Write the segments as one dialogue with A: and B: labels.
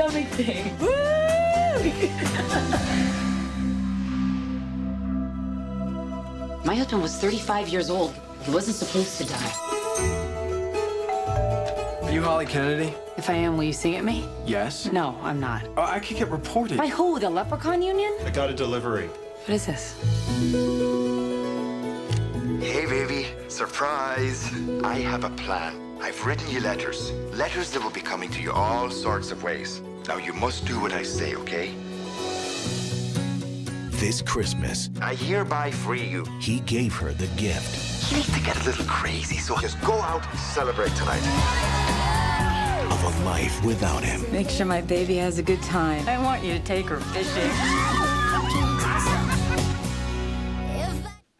A: stomach thing. Woo! My husband was 35 years old. He wasn't supposed to die.
B: Are you Holly Kennedy?
A: If I am, will you sing at me?
B: Yes.
A: No, I'm not.
B: Oh, I could get reported.
A: By who? The Leprechaun Union?
C: I got a delivery.
A: What is this?
D: Hey, baby. Surprise. I have a plan. I've written you letters. Letters that will be coming to you all sorts of ways. Now, you must do what I say, okay?
E: This Christmas,
D: I hereby free you.
E: he gave her the gift
D: You need to get a little crazy, so just go out and celebrate tonight.
E: of a life without him.
A: Make sure my baby has a good time. I want you to take her fishing.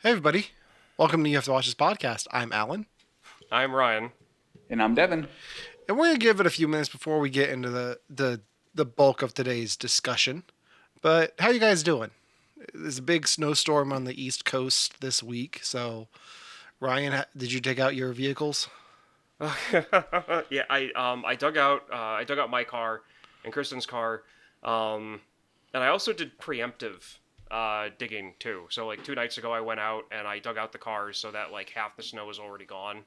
F: Hey everybody, welcome to You Have to Watch This podcast. I'm Alan,
G: I'm Ryan.
H: And I'm Devon.
F: and we're gonna give it a few minutes before we get into the bulk of today's discussion. But how you guys doing? There's a big snowstorm on the East Coast this week, so Ryan, did you take out your vehicles?
G: Yeah, I dug out my car and Kristen's car, and I also did preemptive digging too. So like 2 nights ago, I went out and I dug out the cars so that like half the snow was already gone,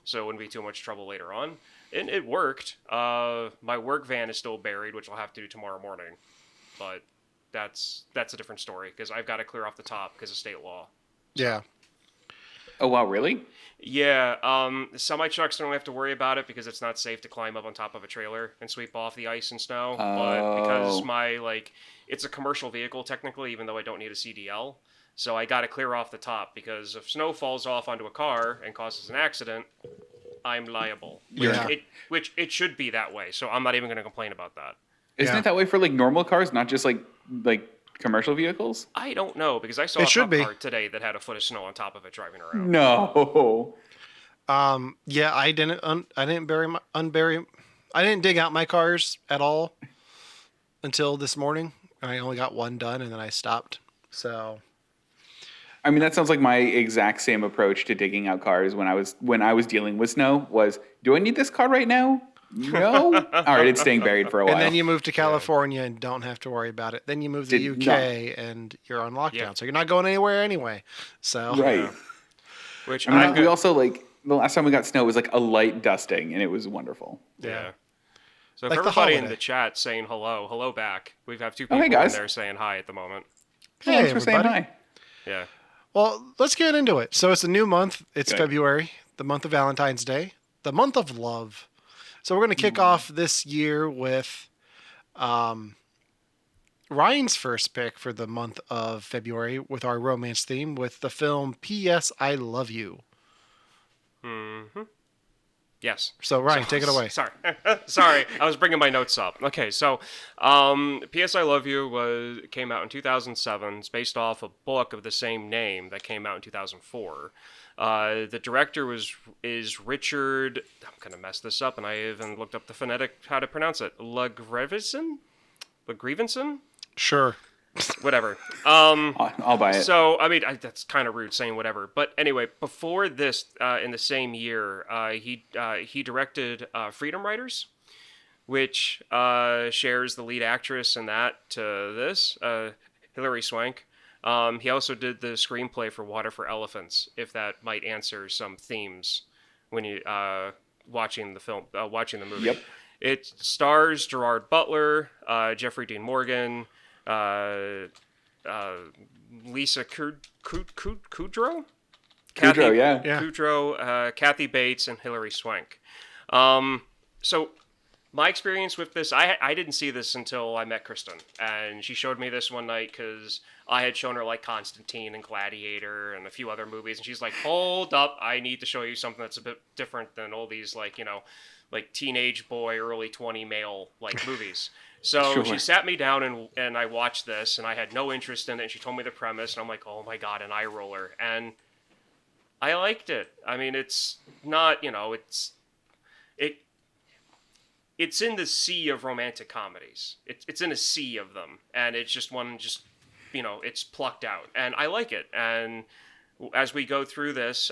G: so it wouldn't be too much trouble later on. And it worked. My work van is still buried, which I'll have to do tomorrow morning, but that's a different story because I've got to clear off the top because of state law.
F: Yeah.
H: Oh, wow, really?
G: Yeah, semi trucks don't have to worry about it because it's not safe to climb up on top of a trailer and sweep off the ice and snow. But because it's a commercial vehicle technically, even though I don't need a CDL, so I got to clear off the top because if snow falls off onto a car and causes an accident, I'm liable.
F: Yeah.
G: Which it should be that way. So I'm not even going to complain about that.
H: Isn't it that way for like normal cars, not just like commercial vehicles?
G: I don't know because I saw
F: It
G: a
F: should
G: cop
F: be.
G: car today that had a foot of snow on top of it driving around.
H: No.
F: Yeah, I didn't dig out my cars at all until this morning. I only got one done and then I stopped. So
H: I mean, that sounds like my exact same approach to digging out cars when I was dealing with snow was, do I need this car right now? No. All right, it's staying buried for a while.
F: and then you move to California and don't have to worry about it. Then you move to the UK and you're on lockdown, so you're not going anywhere anyway. So
H: Right.
G: Which
H: I mean, we also the last time we got snow was like a light dusting, and it was wonderful.
G: Yeah. So
F: Like
G: for
F: the
G: everybody in
F: holiday.
G: the chat saying hello back. We have 2
H: Oh,
G: people
H: hey,
G: in
H: guys.
G: there saying hi at the moment.
F: Hey,
H: Thanks for saying
F: everybody.
H: hi.
G: Yeah.
F: Well, let's get into it. So it's a new month. It's
H: Okay.
F: February, the month of Valentine's Day, the month of love. So we're going to kick off this year with Ryan's first pick for the month of February with our romance theme with the film P.S. I Love You.
G: Mm-hmm. Yes.
F: So Ryan, take it away.
G: Sorry. Sorry. I was bringing my notes up. Okay, so P.S. I Love You came out in 2007. It's based off a book of the same name that came out in 2004. The director is Richard. I'm gonna mess this up, and I even looked up the phonetic how to pronounce it. Legrevenson.
F: Sure.
G: Whatever.
H: I'll buy it.
G: So, I mean, that's kind of rude saying whatever. But anyway, before this, in the same year, he directed Freedom Writers, which shares the lead actress in that to this, Hilary Swank. He also did the screenplay for Water for Elephants, if that might answer some themes when you watching the movie.
H: Yep.
G: It stars Gerard Butler, Jeffrey Dean Morgan, Lisa Kudrow?
H: Kudrow, yeah.
G: Kudrow, Kathy Bates, and Hilary Swank. So my experience with this, I didn't see this until I met Kristen, and she showed me this one night because I had shown her like Constantine and Gladiator and a few other movies, and she's like, "Hold up, I need to show you something that's a bit different than all these like teenage boy, early 20 male like movies." So
H: Sure.
G: she sat me down and I watched this, and I had no interest in it. And she told me the premise, and I'm like, "Oh my god, an eye roller!" And I liked it. I mean, it's not, it's in the sea of romantic comedies. It's in a sea of them, and it's just one, it's plucked out, and I like it. And as we go through this,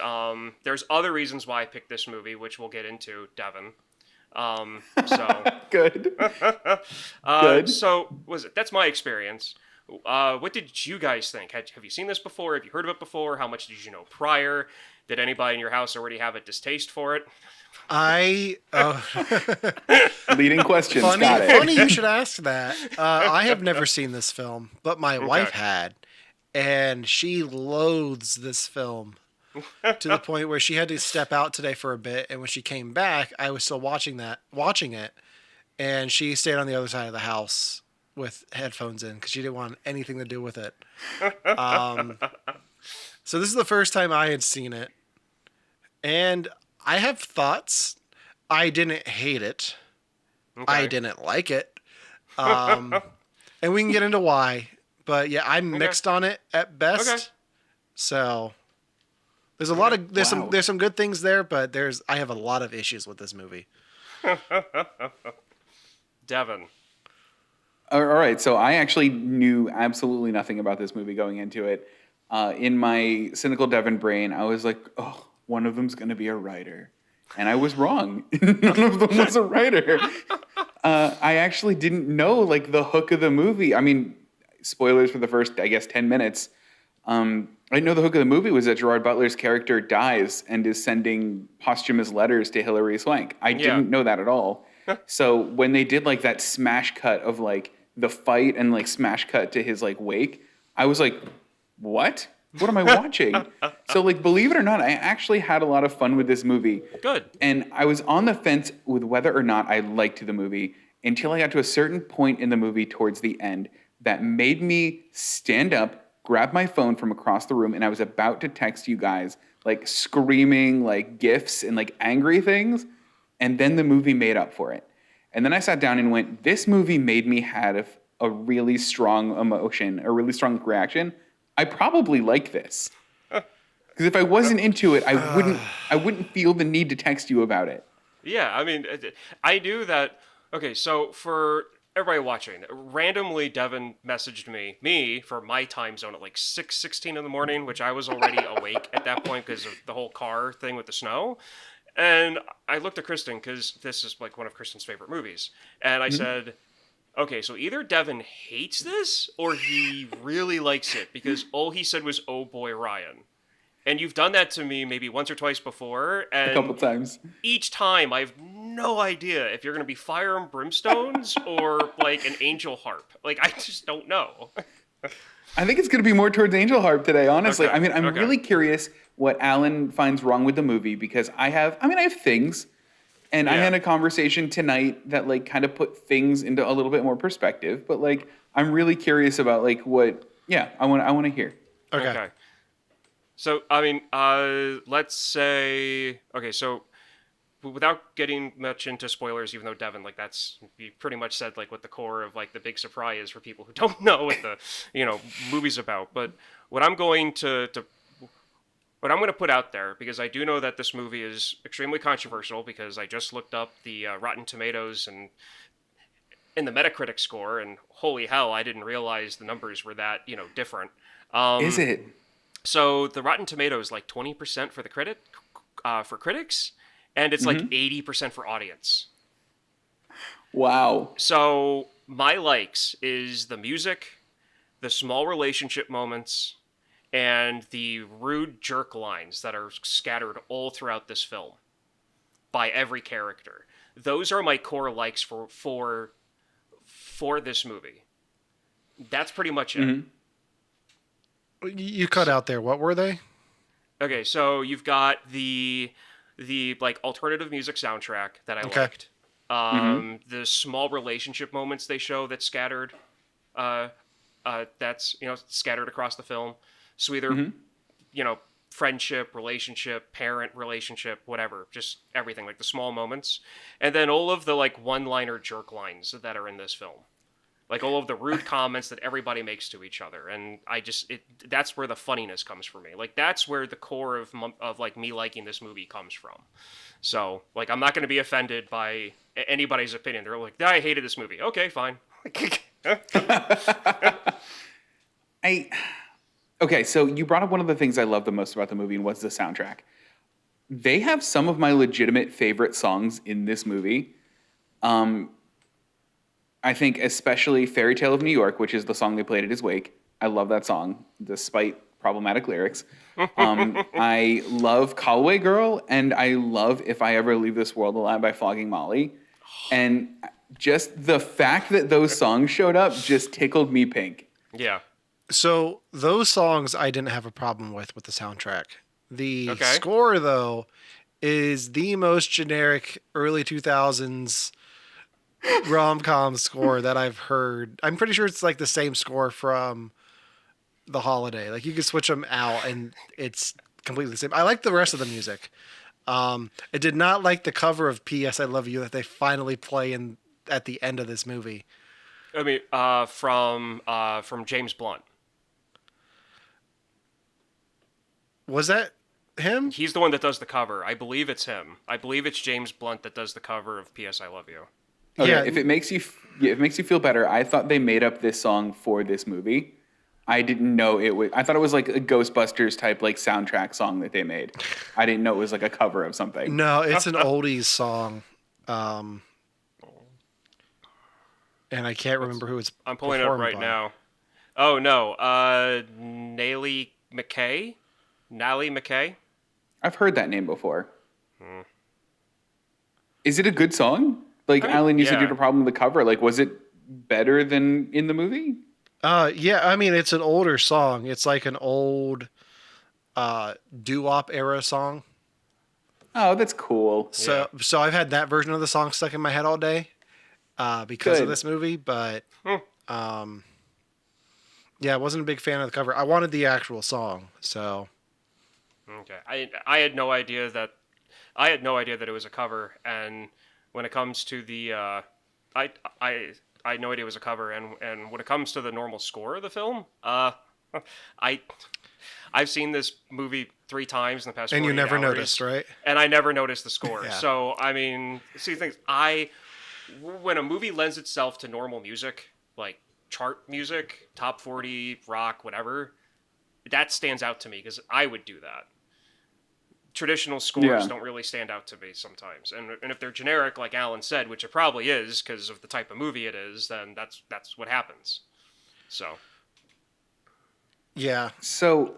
G: there's other reasons why I picked this movie, which we'll get into, Devon. So
H: Good. Good.
G: So that's my experience. What did you guys think? Have you seen this before? Have you heard of it before? How much did you know prior? Did anybody in your house already have a distaste for it?
H: Leading questions. Got it.
F: Funny you should ask that. I have never seen this film, but my wife had, and she loathes this film to the point where she had to step out today for a bit. And when she came back, I was still watching it, and she stayed on the other side of the house with headphones in because she didn't want anything to do with it. So this is the first time I had seen it, and I have thoughts. I didn't hate it.
G: Okay.
F: I didn't like it. And we can get into why. But yeah, I'm mixed on it at best.
G: Okay.
F: So there's a lot of there's some good things there, but I have a lot of issues with this movie.
G: Devon.
H: All right, so I actually knew absolutely nothing about this movie going into it. In my cynical Devon brain, I was like, oh, one of them's going to be a writer. And I was wrong. None of them was a writer. I actually didn't know, like, the hook of the movie. I mean, spoilers for the first, I guess, 10 minutes. I didn't know the hook of the movie was that Gerard Butler's character dies and is sending posthumous letters to Hilary Swank. I didn't know that at all. So when they did, like, that smash cut of, like, the fight and, like, smash cut to his, like, wake, I was like, what? What am I watching? So, like, believe it or not, I actually had a lot of fun with this movie.
G: Good.
H: And I was on the fence with whether or not I liked the movie until I got to a certain point in the movie towards the end that made me stand up, grab my phone from across the room, and I was about to text you guys, like, screaming, like, GIFs and, like, angry things. And then the movie made up for it. And then I sat down and went, this movie made me have a really strong emotion, a really strong reaction. I probably like this. Because if I wasn't into it, I wouldn't feel the need to text you about it.
G: Yeah, I mean, I knew that. Okay, so for everybody watching, randomly Devon messaged me for my time zone at like 6:16 in the morning, which I was already awake at that point because of the whole car thing with the snow. And I looked at Kristen because this is like one of Kristen's favorite movies. And I said, okay, so either Devon hates this or he really likes it because all he said was, oh boy, Ryan. And you've done that to me maybe once or twice before. And
H: A couple times.
G: Each time I have no idea if you're going to be fire and brimstones or like an angel harp. Like, I just don't know.
H: I think it's going to be more towards Angel Harp today, honestly.
G: Okay,
H: I mean, I'm really curious what Alan finds wrong with the movie because I have things. And I had a conversation tonight that like kind of put things into a little bit more perspective. But like, I'm really curious about like what, I want to hear.
F: Okay.
G: So, I mean, let's say, okay, so without getting much into spoilers, even though Devon, like you pretty much said like what the core of like the big surprise is for people who don't know what the, movie's about. But what I'm going to put out there, because I do know that this movie is extremely controversial, because I just looked up the Rotten Tomatoes and in the Metacritic score, and holy hell, I didn't realize the numbers were that, different.
H: Is it?
G: So the Rotten Tomatoes, like 20% for the for critics, and it's like 80% for audience.
H: Wow.
G: So my likes is the music, the small relationship moments, and the rude jerk lines that are scattered all throughout this film by every character. Those are my core likes for this movie. That's pretty much it.
F: You cut out there. What were they?
G: Okay, so you've got the like alternative music soundtrack that I liked. The small relationship moments they show that's scattered. That's scattered across the film. So either friendship, relationship, parent relationship, whatever, just everything, like the small moments, and then all of the like one-liner jerk lines that are in this film. Like all of the rude comments that everybody makes to each other, and that's where the funniness comes for me. Like that's where the core of like me liking this movie comes from. So like I'm not going to be offended by anybody's opinion. They're like, I hated this movie. Okay, fine.
H: Okay, so you brought up one of the things I love the most about the movie, and what's the soundtrack. They have some of my legitimate favorite songs in this movie. I think especially Fairy Tale of New York, which is the song they played at his wake. I love that song, despite problematic lyrics. I love Callaway Girl, and I love If I Ever Leave This World Alive by Flogging Molly. And just the fact that those songs showed up just tickled me pink.
G: Yeah.
F: So those songs I didn't have a problem with the soundtrack. The score, though, is the most generic early 2000s rom-com score that I've heard. I'm pretty sure it's like the same score from The Holiday. Like, you could switch them out and it's completely the same. I like the rest of the music. I did not like the cover of P.S. I Love You that they finally play at the end of this movie.
G: I mean, from James Blunt.
F: Was that him?
G: He's the one that does the cover. I believe it's him. I believe it's James Blunt that does the cover of P.S. I Love You.
H: Okay,
F: Yeah.
H: if it makes you feel better, I thought they made up this song for this movie. I didn't know it was. I thought it was like a Ghostbusters type like soundtrack song that they made. I didn't know it was like a cover of something.
F: No, it's an oldies song. And I can't remember who it's
G: I'm pulling it up right now. Oh, no. Nally McKay?
H: I've heard that name before. Is it a good song? Like, Alan, you said you had a problem with the cover. Like, was it better than in the movie?
F: Yeah, I mean, it's an older song. It's like an old doo-wop era song.
H: Oh, that's cool.
F: So I've had that version of the song stuck in my head all day because of this movie. But yeah, I wasn't a big fan of the cover. I wanted the actual song. So
G: okay, I had no idea that it was a cover. And when it comes to the I had no idea it was a cover. And when it comes to the normal score of the film, I've seen this movie 3 times in the past 48
F: and you never
G: hours,
F: noticed, right?
G: And I never noticed the score.
F: Yeah.
G: So, I mean, see, things when a movie lends itself to normal music, like chart music, top 40, rock, whatever, that stands out to me because I would do that. Traditional scores don't really stand out to me sometimes. And if they're generic, like Alan said, which it probably is because of the type of movie it is, then that's what happens. So.
F: Yeah.
H: So,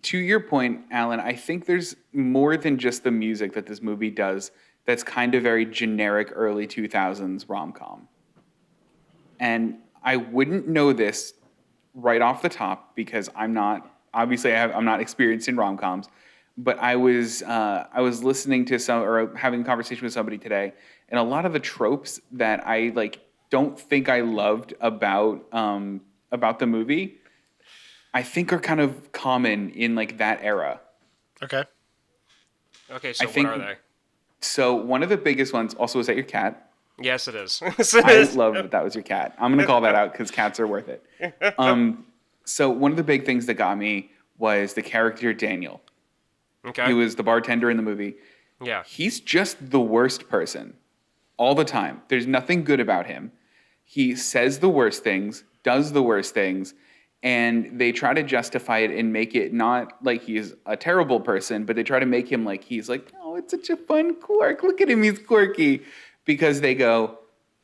H: to your point, Alan, I think there's more than just the music that this movie does that's kind of very generic early 2000s rom-com. And I wouldn't know this right off the top because I'm not experienced in rom-coms, but I was listening to having a conversation with somebody today, and a lot of the tropes that I don't think I loved about the movie, I think are kind of common in that era.
F: Okay.
G: Okay, so what are they?
H: So one of the biggest ones, also, is that your cat?
G: Yes, it is.
H: I love that was your cat. I'm going to call that out because cats are worth it. So one of the big things that got me was the character Daniel.
G: Okay.
H: He was the bartender in the movie.
G: Yeah.
H: He's just the worst person all the time. There's nothing good about him. He says the worst things, does the worst things, and they try to justify it and make it not like he's a terrible person, but they try to make him like he's like, oh, it's such a fun quirk. Look at him, he's quirky. Because they go,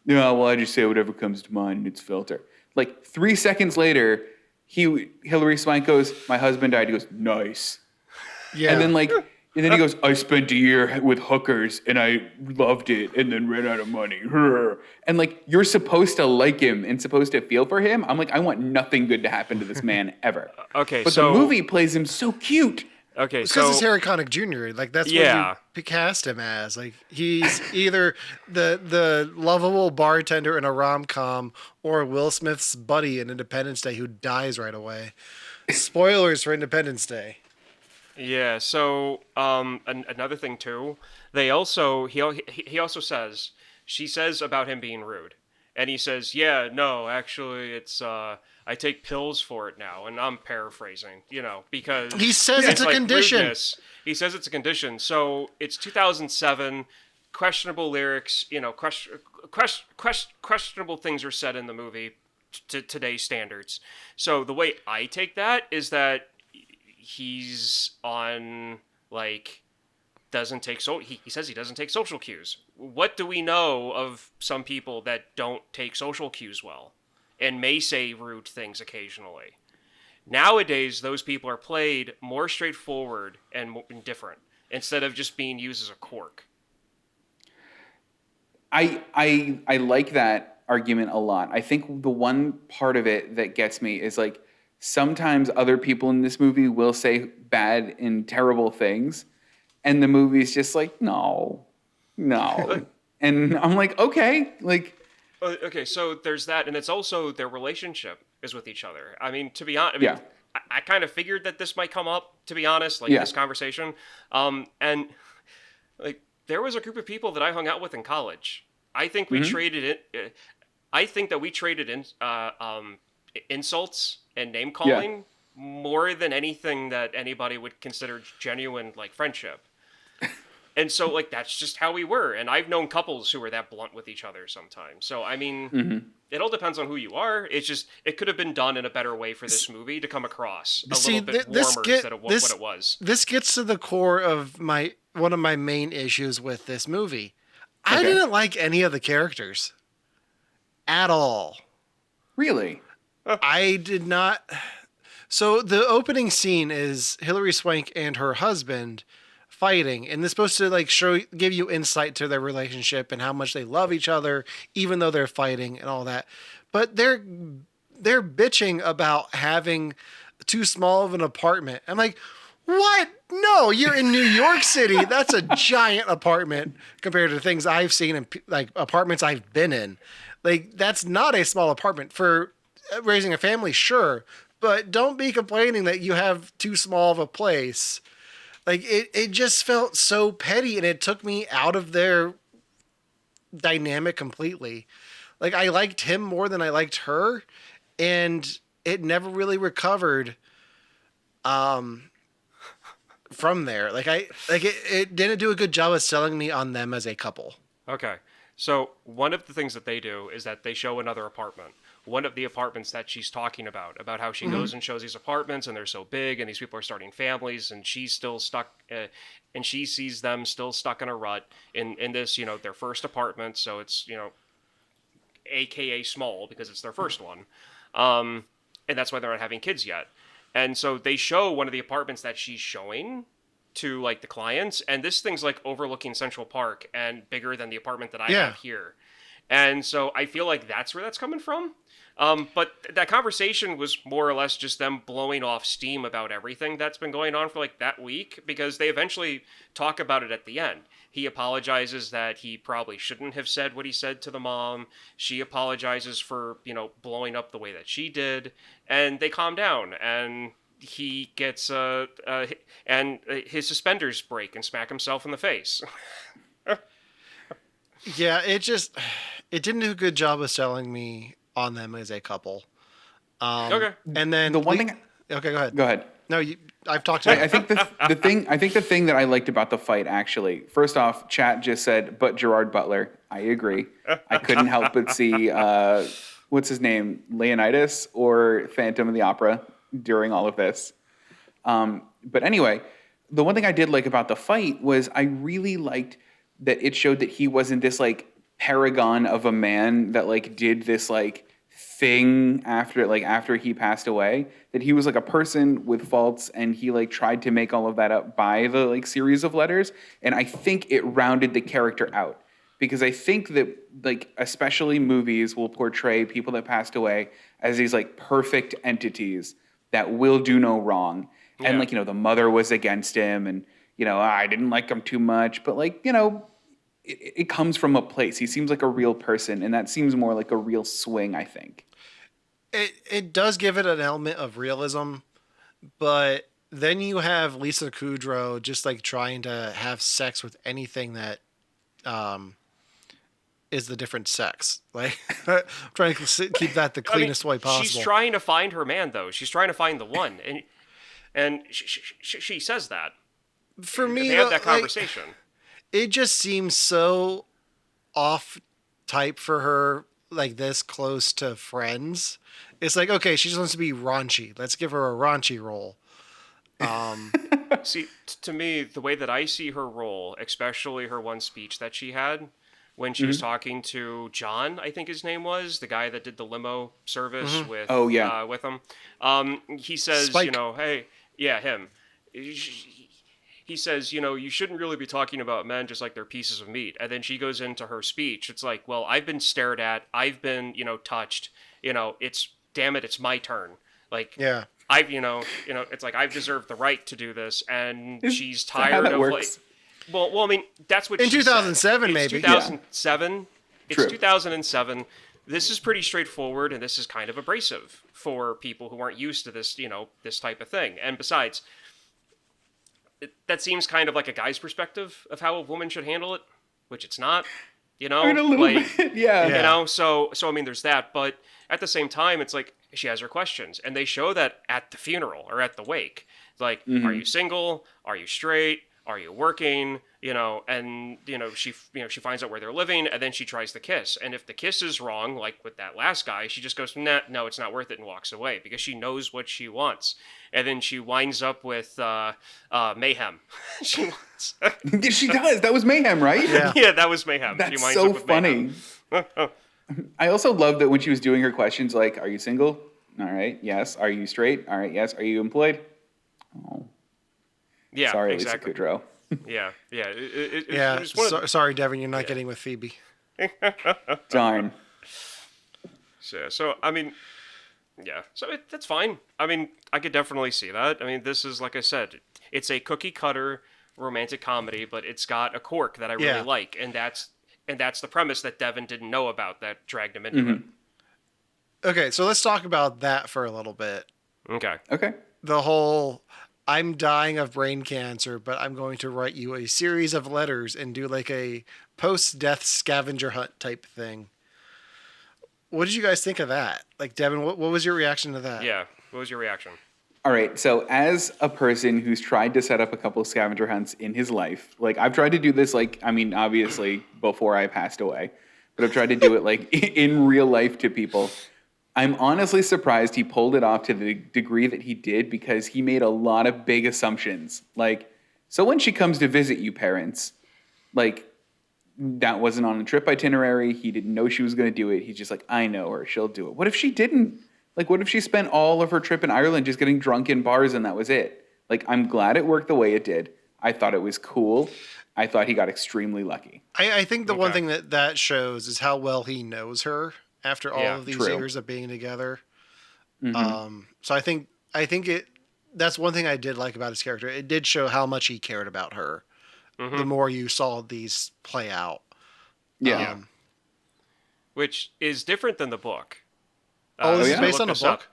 H: no, well, I just say whatever comes to mind and it's filter. 3 seconds later, Hilary Swank goes, my husband died. He goes, nice.
F: Yeah.
H: And then he goes, I spent a year with hookers and I loved it and then ran out of money. And you're supposed to like him and supposed to feel for him. I'm like, I want nothing good to happen to this man ever.
G: Okay,
H: but
G: so
H: the movie plays him so cute.
G: Okay,
F: It's
G: so
F: because it's Harry Connick Jr. That's what you cast him as. He's either the lovable bartender in a rom-com or Will Smith's buddy in Independence Day who dies right away. Spoilers for Independence Day.
G: Yeah. So another thing too, he also says, she says about him being rude, and he says, yeah, no, actually, it's I take pills for it now, and I'm paraphrasing, because
F: he says it's a condition.
G: Rudeness. He says it's a condition. So it's 2007, questionable lyrics, questionable things are said in the movie to today's standards. So the way I take that is that he's on doesn't take he says he doesn't take social cues. What do we know of some people that don't take social cues well and may say rude things occasionally? Nowadays, those people are played more straightforward and different instead of just being used as a quirk.
H: I like that argument a lot. I think the one part of it that gets me is like sometimes other people in this movie will say bad and terrible things, and the movie's just like, no. And I'm like, okay, like.
G: Okay, so there's that, and it's also their relationship is with each other. I mean, to be honest,
H: Yeah.
G: I kind of figured that this might come up, to be honest, like this conversation. And like there was a group of people that I hung out with in college. I think we traded it. I think that we traded in insults and name calling more than anything that anybody would consider genuine like friendship. And so, like, that's just how we were. And I've known couples who were that blunt with each other sometimes. So, I mean, it all depends on who you are. It's just, it could have been done in a better way for this movie to come across a little bit warmer instead of what it was.
F: This gets to the core of one of my main issues with this movie. I didn't like any of the characters at all.
H: Really?
F: I did not. So the opening scene is Hilary Swank and her husband fighting, and it's supposed to like give you insight to their relationship and how much they love each other, even though they're fighting and all that. But they're bitching about having too small of an apartment. I'm like, what? No, you're in New York City. That's a giant apartment compared to things I've seen in like apartments I've been in. Like that's not a small apartment for raising a family, sure, but don't be complaining that you have too small of a place. Like, it just felt so petty, and it took me out of their dynamic completely. Like, I liked him more than I liked her, and it never really recovered from there. It didn't do a good job of selling me on them as a couple.
G: Okay. So, one of the things that they do is that they show another apartment. One of the apartments that she's talking about how she goes and shows these apartments and they're so big and these people are starting families and she's still stuck and she sees them still stuck in a rut in this, their first apartment. So it's, AKA small because it's their first one. And that's why they're not having kids yet. And so they show one of the apartments that she's showing to like the clients. And this thing's like overlooking Central Park and bigger than the apartment that I have here. And so I feel like that's where that's coming from. But that conversation was more or less just them blowing off steam about everything that's been going on for like that week, because they eventually talk about it at the end. He apologizes that he probably shouldn't have said what he said to the mom. She apologizes for, blowing up the way that she did. And they calm down and he gets, and his suspenders break and smack himself in the face.
F: Yeah, it didn't do a good job of selling me on them as a couple.
G: Okay.
F: And then
H: The one thing.
F: Okay, go ahead.
H: Go ahead.
F: No, I've talked to you.
H: I think the thing that I liked about the fight, actually, first off, chat just said, but Gerard Butler. I agree. I couldn't help but see, what's his name, Leonidas or Phantom of the Opera during all of this. But anyway, the one thing I did like about the fight was I really liked that it showed that he wasn't this like paragon of a man that like did this like thing after he passed away, that he was like a person with faults and he like tried to make all of that up by the like series of letters. And I think it rounded the character out, because I think that like especially movies will portray people that passed away as these like perfect entities that will do no wrong. Yeah. And like, the mother was against him and, I didn't like him too much, but like, it comes from a place. He seems like a real person, and that seems more like a real swing, I think.
F: It does give it an element of realism, but then you have Lisa Kudrow just like trying to have sex with anything that is the different sex. Like trying to keep that the cleanest way possible.
G: She's trying to find her man, though. She's trying to find the one, and she says that.
F: For me,
G: they have that conversation.
F: It just seems so off type for her, like this close to Friends. It's like, okay, she's supposed to be raunchy. Let's give her a raunchy role.
G: See, to me, the way that I see her role, especially her one speech that she had when she was talking to John, I think his name was, the guy that did the limo service with with him. He says,
F: Spike.
G: hey, yeah, him. He says, you shouldn't really be talking about men just like they're pieces of meat. And then she goes into her speech. It's like, well, I've been stared at. I've been, touched. It's my turn. Like,
F: Yeah.
G: I've, it's like I've deserved the right to do this. And she's
H: that how
G: tired
H: that
G: of
H: works?
G: Well, I mean, that's what
F: In
G: she
F: 2007,
G: said.
F: maybe.
G: It's 2007. It's
H: True.
G: 2007. This is pretty straightforward, and this is kind of abrasive for people who aren't used to this, this type of thing. And besides, that seems kind of like a guy's perspective of how a woman should handle it, which it's not,
H: I mean, a little bit, yeah.
G: So I mean, there's that, but at the same time, it's like she has her questions, and they show that at the funeral or at the wake. It's like, are you single? Are you straight? Are you working? And she finds out where they're living, and then she tries the kiss. And if the kiss is wrong, like with that last guy, she just goes, nah, no, it's not worth it, and walks away because she knows what she wants. And then she winds up with mayhem. She wants.
H: She does. That was mayhem, right?
F: Yeah.
G: Yeah, that was mayhem. She
H: That's
G: winds
H: so
G: up with
H: funny.
G: mayhem.
H: I also love that when she was doing her questions, like, are you single? All right, yes. Are you straight? All right, yes. Are you employed? Oh,
G: Yeah,
H: sorry,
G: exactly.
H: Lisa Kudrow.
G: Yeah.
F: Yeah.
G: It's one of the-
F: Sorry, Devin, you're not getting with Phoebe.
H: Darn.
G: So I mean, yeah. So that's fine. I mean, I could definitely see that. I mean, this is, like I said, it's a cookie cutter romantic comedy, but it's got a quirk that I really like, and that's the premise that Devin didn't know about that dragged him into it.
F: Okay, so let's talk about that for a little bit.
G: Okay.
H: Okay.
F: The whole I'm dying of brain cancer, but I'm going to write you a series of letters and do like a post-death scavenger hunt type thing. What did you guys think of that? Like, Devin, what was your reaction to that?
G: Yeah. What was your reaction?
H: All right. So as a person who's tried to set up a couple of scavenger hunts in his life, like I've tried to do this, like, I mean, obviously before I passed away, but I've tried to do it like in real life to people. I'm honestly surprised he pulled it off to the degree that he did because he made a lot of big assumptions. Like, so when she comes to visit you parents, like, that wasn't on a trip itinerary. He didn't know she was going to do it. He's just like, I know her. She'll do it. What if she didn't? Like, what if she spent all of her trip in Ireland just getting drunk in bars and that was it? Like, I'm glad it worked the way it did. I thought it was cool. I thought he got extremely lucky.
F: I think the one thing that shows is how well he knows her after all of these years of being together. So I think that's one thing I did like about his character. It did show how much he cared about her. The more you saw these play out.
H: Yeah.
G: Which is different than the book.
F: This is
G: I
F: based
G: looked
F: on a
G: this up.
F: book?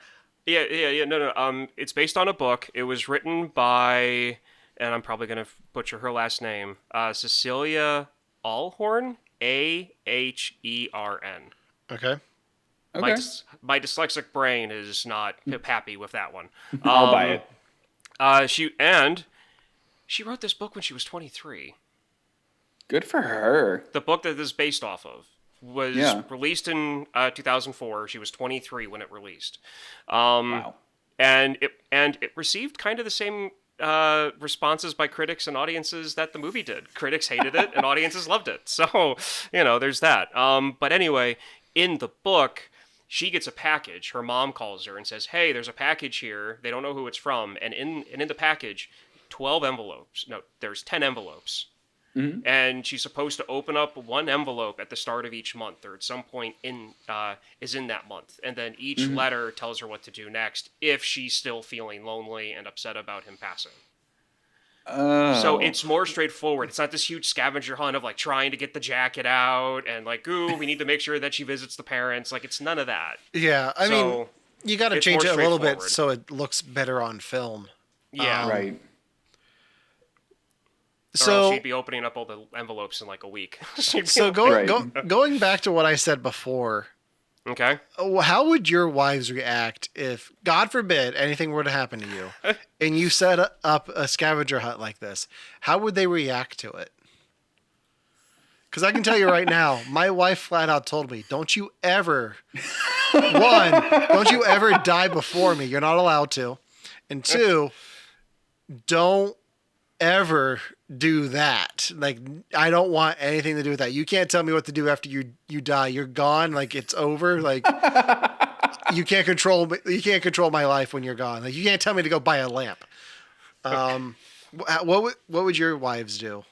G: Yeah. No. It's based on a book. It was written by, and I'm probably going to butcher her last name, Cecilia Allhorn, Ahern.
F: Okay.
G: My dyslexic brain is not happy with that one.
H: I'll buy it.
G: She wrote this book when she was 23.
H: Good for her.
G: The book that this is based off of was released in 2004. She was 23 when it released.
H: Wow.
G: And it received kind of the same responses by critics and audiences that the movie did. Critics hated it and audiences loved it. So, there's that. But anyway, in the book, she gets a package. Her mom calls her and says, hey, there's a package here. They don't know who it's from. And in the package, 12 envelopes. No, there's 10 envelopes. And she's supposed to open up one envelope at the start of each month or at some point in that month. And then each letter tells her what to do next if she's still feeling lonely and upset about him passing.
H: Oh.
G: So it's more straightforward. It's not this huge scavenger hunt of like trying to get the jacket out and like, ooh, we need to make sure that she visits the parents. Like, it's none of that.
F: Yeah, I mean, you got to
G: it's
F: change it
G: more
F: a little bit
G: straightforward.
F: so it looks better on film.
G: Yeah.
H: Right.
G: Or else she'd be opening up all the envelopes in like a week.
F: Going back to what I said before,
G: Okay.
F: how would your wives react if, God forbid, anything were to happen to you and you set up a scavenger hunt like this? How would they react to it? Because I can tell you right now, my wife flat out told me, don't you ever die before me. You're not allowed to. And two, don't ever do that. Like, I don't want anything to do with that. You can't tell me what to do after you die. You're gone. Like, it's over. Like, you can't control my life when you're gone. Like, you can't tell me to go buy a lamp. What would your wives do?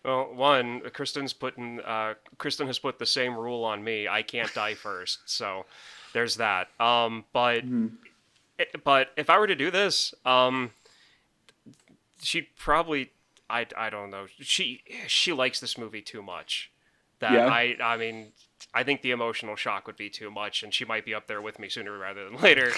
G: Well, one, Kristen has put the same rule on me. I can't die first, so there's that. But if I were to do this, she'd probably, I don't know. She likes this movie too much. I mean, I think the emotional shock would be too much, and she might be up there with me sooner rather than later.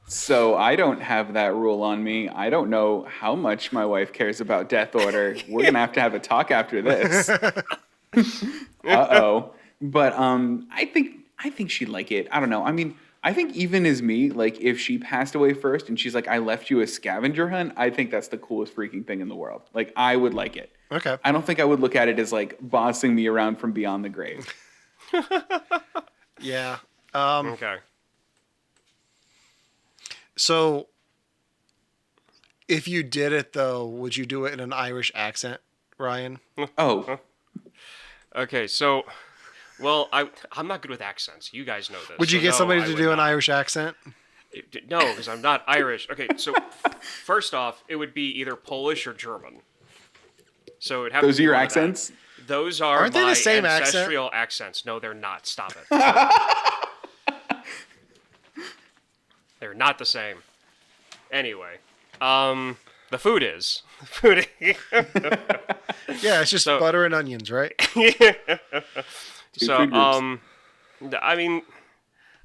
H: So I don't have that rule on me. I don't know how much my wife cares about Death Order. We're gonna have a talk after this. Uh-oh. But I think she'd like it. I don't know. I mean, I think even as me, like if she passed away first and she's like, I left you a scavenger hunt, I think that's the coolest freaking thing in the world. Like I would like it.
F: Okay.
H: I don't think I would look at it as like bossing me around from beyond the grave.
F: Yeah.
G: Okay.
F: So, if you did it though, would you do it in an Irish accent, Ryan?
H: Oh.
G: Okay, so, well, I'm not good with accents. You guys know this.
F: Would you
G: so
F: get
G: no,
F: somebody
G: I
F: to
G: would
F: do an
G: not.
F: Irish accent?
G: No, because I'm not Irish. Okay, so first off, it would be either Polish or German. So it'd have
H: Those
G: to
H: are
G: be
H: your
G: one of that.
H: accents?
G: Those are
F: Aren't they
G: my
F: the same
G: ancestral accents. No, they're not. Stop it. They're not the same. Anyway, the food is.
F: Yeah, it's just butter and onions, right?
G: So,
H: food groups.
G: I mean,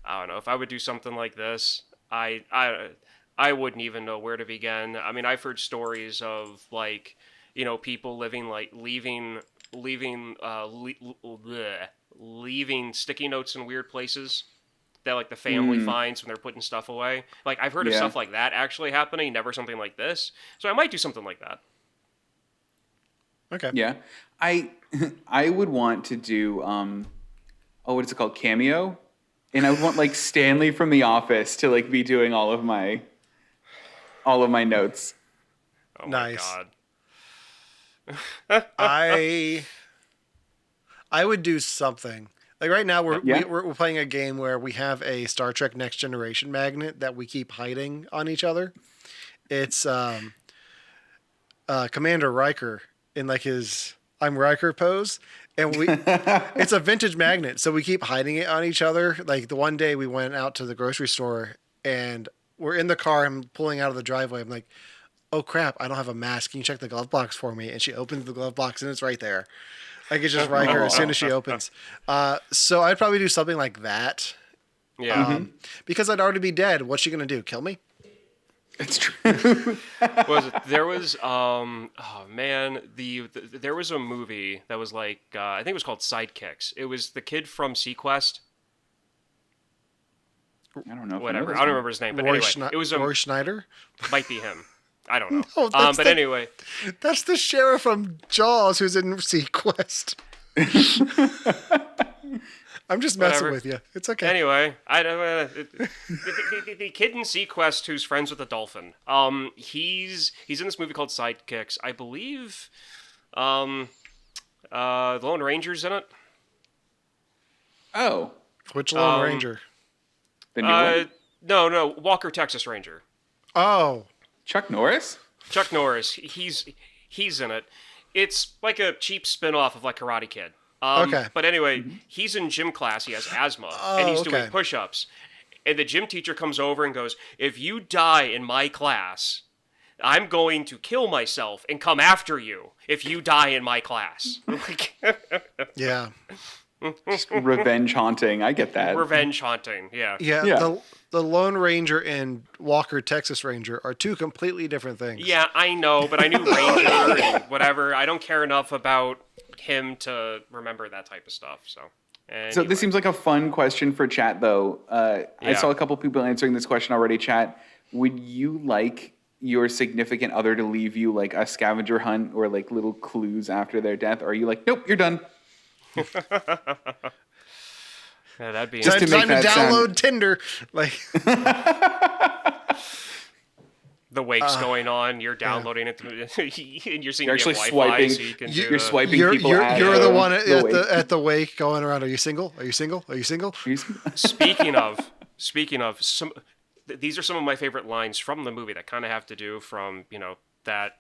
G: I don't know if I would do something like this. I wouldn't even know where to begin. I mean, I've heard stories of like, you know, people living like leaving sticky notes in weird places that like the family finds when they're putting stuff away. Like I've heard of stuff like that actually happening, never something like this. So I might do something like that.
F: Okay.
H: Yeah. I would want to do what is it called? Cameo. And I would want like Stanley from The Office to like be doing all of my notes.
G: Oh
F: Nice.
G: my god.
F: I would do something. Like right now, we're playing a game where we have a Star Trek Next Generation magnet that we keep hiding on each other. It's Commander Riker in like his I'm Riker pose, and it's a vintage magnet, so we keep hiding it on each other. Like the one day we went out to the grocery store and we're in the car. I'm pulling out of the driveway. I'm like, oh crap, I don't have a mask. Can you check the glove box for me? And she opens the glove box and it's right there. Like it's just Riker as soon as she opens. So I'd probably do something like that.
G: Yeah.
F: Because I'd already be dead. What's she gonna do? Kill me?
H: It's true.
G: Was it? There was oh man, there was a movie that was like I think it was called Sidekicks. It was the kid from Sequest.
H: I don't know.
G: Whatever. I don't remember his name, but anyway, it was
F: Roy Schneider.
G: might be him. I don't know.
F: No,
G: but anyway,
F: that's the sheriff from Jaws who's in Sequest. I'm just messing
G: Whatever.
F: with you. It's okay.
G: Anyway, I don't. The kid in Sequest who's friends with the dolphin. He's in this movie called Sidekicks. I believe, the Lone Ranger's in it.
H: Oh.
F: Which Lone Ranger?
H: The new one?
G: No, Walker, Texas Ranger.
F: Oh.
H: Chuck Norris?
G: Chuck Norris. He's in it. It's like a cheap spin-off of like Karate Kid.
F: Okay.
G: But anyway, he's in gym class. He has asthma, and he's doing
F: okay.
G: push-ups. And the gym teacher comes over and goes, "If you die in my class, I'm going to kill myself and come after you. If you die in my class." Like,
F: Yeah.
H: Just revenge haunting. I get that.
G: revenge haunting. Yeah.
F: Yeah. The Lone Ranger and Walker, Texas Ranger are two completely different things.
G: Yeah, I know, but I knew Ranger and whatever. I don't care enough about him to remember that type of stuff. So
H: So this seems like a fun question for chat, though. I
G: Yeah.
H: saw a couple people answering this question already. Chat, would you like your significant other to leave you like a scavenger hunt or like little clues after their death? Or are you like, nope, you're done?
G: Yeah, that'd be
H: Just to
F: Time
H: make
F: to
H: that sound-
F: download Tinder. Like,
G: the wake's going on. You're downloading it, and you're seeing
H: You're
G: you have
H: actually
G: Wi-Fi,
H: swiping.
G: so you can do
H: You're
G: the-
H: swiping
F: You're
H: people.
F: you're the one
H: wake.
F: at the wake going around. Are you single? Are you single? Are you single?
G: Speaking of, these are some of my favorite lines from the movie that kind of have to do that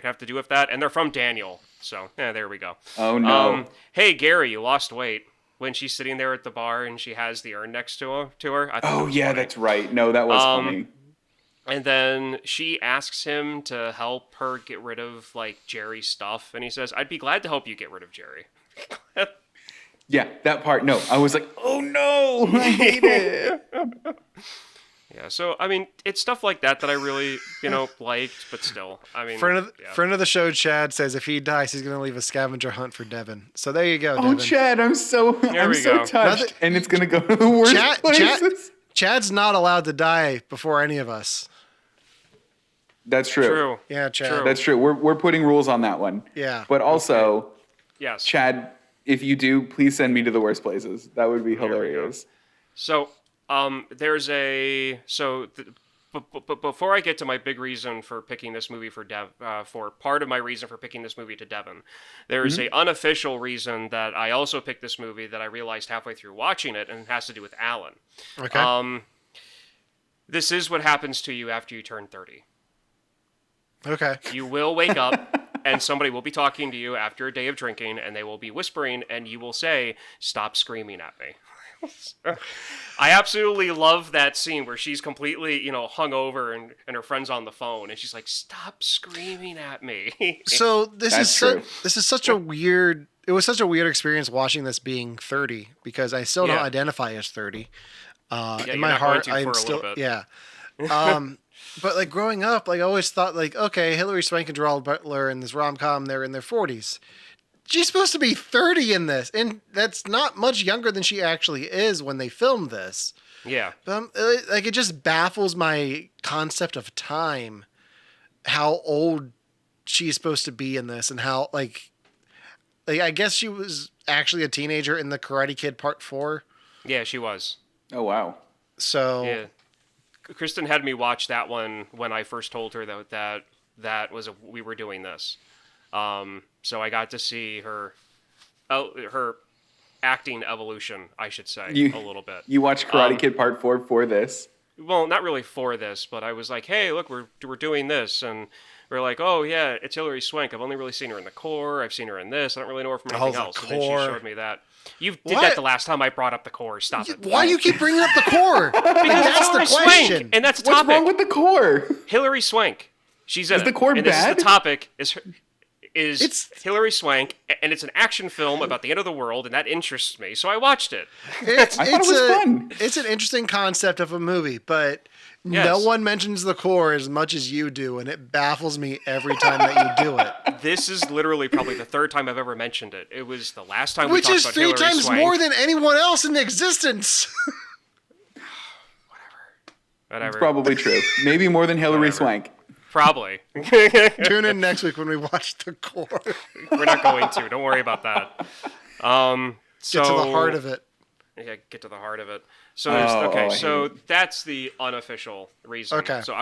G: have to do with that, and they're from Daniel. So there we go.
H: Oh no.
G: Hey Gary, you lost weight. When she's sitting there at the bar and she has the urn next to her. I thought that was funny.
H: That's right. No, that was funny.
G: And then she asks him to help her get rid of like Jerry's stuff, and he says, "I'd be glad to help you get rid of Jerry."
H: Yeah, that part. No, I was like, oh no, I hate it.
G: Yeah, so I mean, it's stuff like that I really, liked, but still, I mean,
F: Friend of the show, Chad, says if he dies, he's gonna leave a scavenger hunt for Devon. So there you go,
H: Oh,
F: Devon.
H: Chad, I'm so
G: go.
H: touched, and it's gonna go to the worst places.
F: Chad's not allowed to die before any of us.
H: That's true.
G: True.
F: Yeah, Chad.
G: True.
H: That's true. We're putting rules on that one.
F: Yeah.
H: But also,
G: Yes.
H: Chad, if you do, please send me to the worst places. That would be hilarious.
G: So, but before I get to my big reason for picking this movie for part of my reason for picking this movie to Devon, there is a unofficial reason that I also picked this movie that I realized halfway through watching it, and it has to do with Alan.
F: Okay.
G: This is what happens to you after you turn 30.
F: Okay.
G: You will wake up, and somebody will be talking to you after a day of drinking, and they will be whispering, and you will say, "Stop screaming at me." I absolutely love that scene where she's completely, hungover and her friend's on the phone, and she's like, "Stop screaming at me."
F: So this
H: That's
F: is such a weird. It was such a weird experience watching this being 30 because I still don't
G: Yeah.
F: identify as 30.
G: Yeah,
F: In
G: you're
F: my
G: not going
F: heart,
G: to for
F: I'm
G: a
F: still
G: little bit.
F: yeah. But like growing up, like I always thought, like okay, Hilary Swank and Gerald Butler in this rom-com, they're in their 40s. She's supposed to be 30 in this, and that's not much younger than she actually is when they filmed this.
G: Yeah.
F: But like it just baffles my concept of time, how old she's supposed to be in this, and how like I guess she was actually a teenager in the Karate Kid Part 4.
G: Yeah, she was.
H: Oh, wow.
F: So
G: Yeah. Kristen had me watch that one when I first told her that we were doing this. So I got to see her acting evolution, I should say, a little bit.
H: You watched Karate Kid Part 4 for this?
G: Well, not really for this, but I was like, hey, look, we're doing this, and we're like, oh yeah, it's Hilary Swank. I've only really seen her in The Core. I've seen her in this. I don't really know her from anything
F: The
G: else. And then she
F: Core.
G: showed me that. You did
F: What?
G: that the last time I brought up The Core. Stop it.
F: why do you keep bringing up the core? Like, that's
G: Hilary
F: the question.
G: Swank, and that's a
H: What's
G: topic.
H: wrong with the core?
G: Hilary Swank. She's in
H: Is
G: it.
H: The Core
G: and this
H: bad?
G: is the topic. Is
F: It's-
G: Hilary Swank, and it's an action film about the end of the world, and that interests me, so I watched it.
H: I thought it was fun.
F: It's an interesting concept of a movie, but no
G: Yes.
F: one mentions the core as much as you do, and it baffles me every time that you do it.
G: This is literally probably the third time I've ever mentioned it. It was the last time we
F: Which
G: talked
F: is
G: about
F: 3
G: Hilary
F: times
G: Swank.
F: more than anyone else in existence.
G: Whatever.
H: It's probably true. Maybe more than Hilary
G: Whatever.
H: Swank.
G: Probably.
F: Tune in next week when we watch the core.
G: We're not going to. Don't worry about that.
F: Get to the heart of it.
G: Yeah, get to the heart of it. So there's,
H: I
G: so
H: hate
G: that's the unofficial reason.
F: Okay.
G: So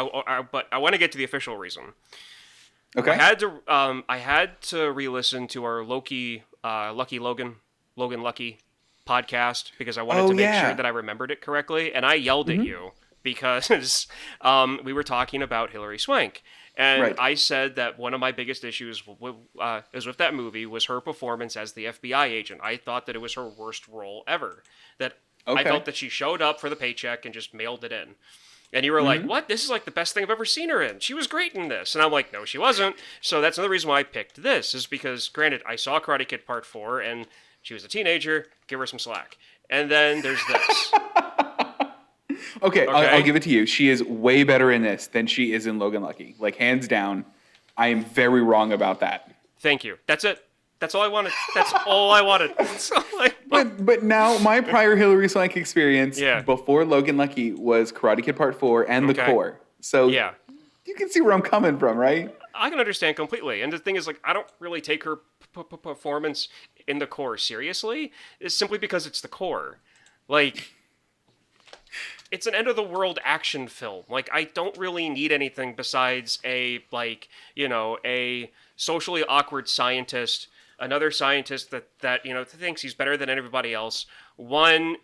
G: but I want to get to the official reason.
H: Okay.
G: I had to re-listen to our Lucky Logan Lucky podcast because I wanted to make
H: yeah.
G: sure that I remembered it correctly, and I yelled at you because we were talking about Hilary Swank, and
H: Right.
G: I said that one of my biggest issues is with that movie was her performance as the FBI agent. I thought that it was her worst role ever. That I
H: Okay.
G: felt that she showed up for the paycheck and just mailed it in. And you were like, what? This is like the best thing I've ever seen her in. She was great in this. And I'm like, no, she wasn't. So that's another reason why I picked this, is because, granted, I saw Karate Kid Part 4, and she was a teenager. Give her some slack. And then there's this.
H: Okay,
G: Okay.
H: I'll give it to you. She is way better in this than she is in Logan Lucky. Like, hands down. I am very wrong about that.
G: Thank you. That's it. That's all I wanted. That's all I wanted. That's all I wanted.
H: But now my prior Hilary Swank experience
G: Yeah.
H: before Logan Lucky was Karate Kid Part 4 and The
G: Okay.
H: Core. So
G: Yeah.
H: you can see where I'm coming from, right?
G: I can understand completely. And the thing is, like, I don't really take her performance in The Core seriously, it's simply because it's The Core. Like, it's an end of the world action film. Like, I don't really need anything besides a socially awkward scientist, another scientist that thinks he's better than everybody else. One,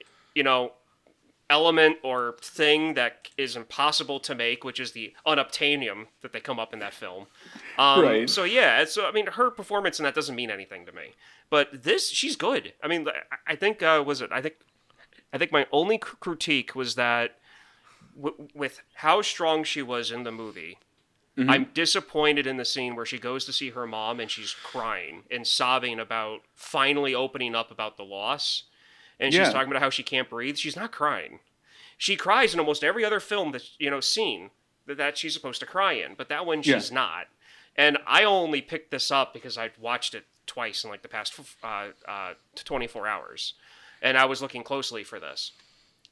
G: element or thing that is impossible to make, which is the unobtainium that they come up in that film.
H: Right.
G: So yeah, her performance in that doesn't mean anything to me. But this, she's good. I mean, I think I think my only critique was that with how strong she was in the movie, I'm disappointed in the scene where she goes to see her mom and she's crying and sobbing about finally opening up about the loss. And she's talking about how she can't breathe. She's not crying. She cries in almost every other film that scene that she's supposed to cry in, but that one she's not. And I only picked this up because I'd watched it twice in like the past 24 hours, and I was looking closely for this.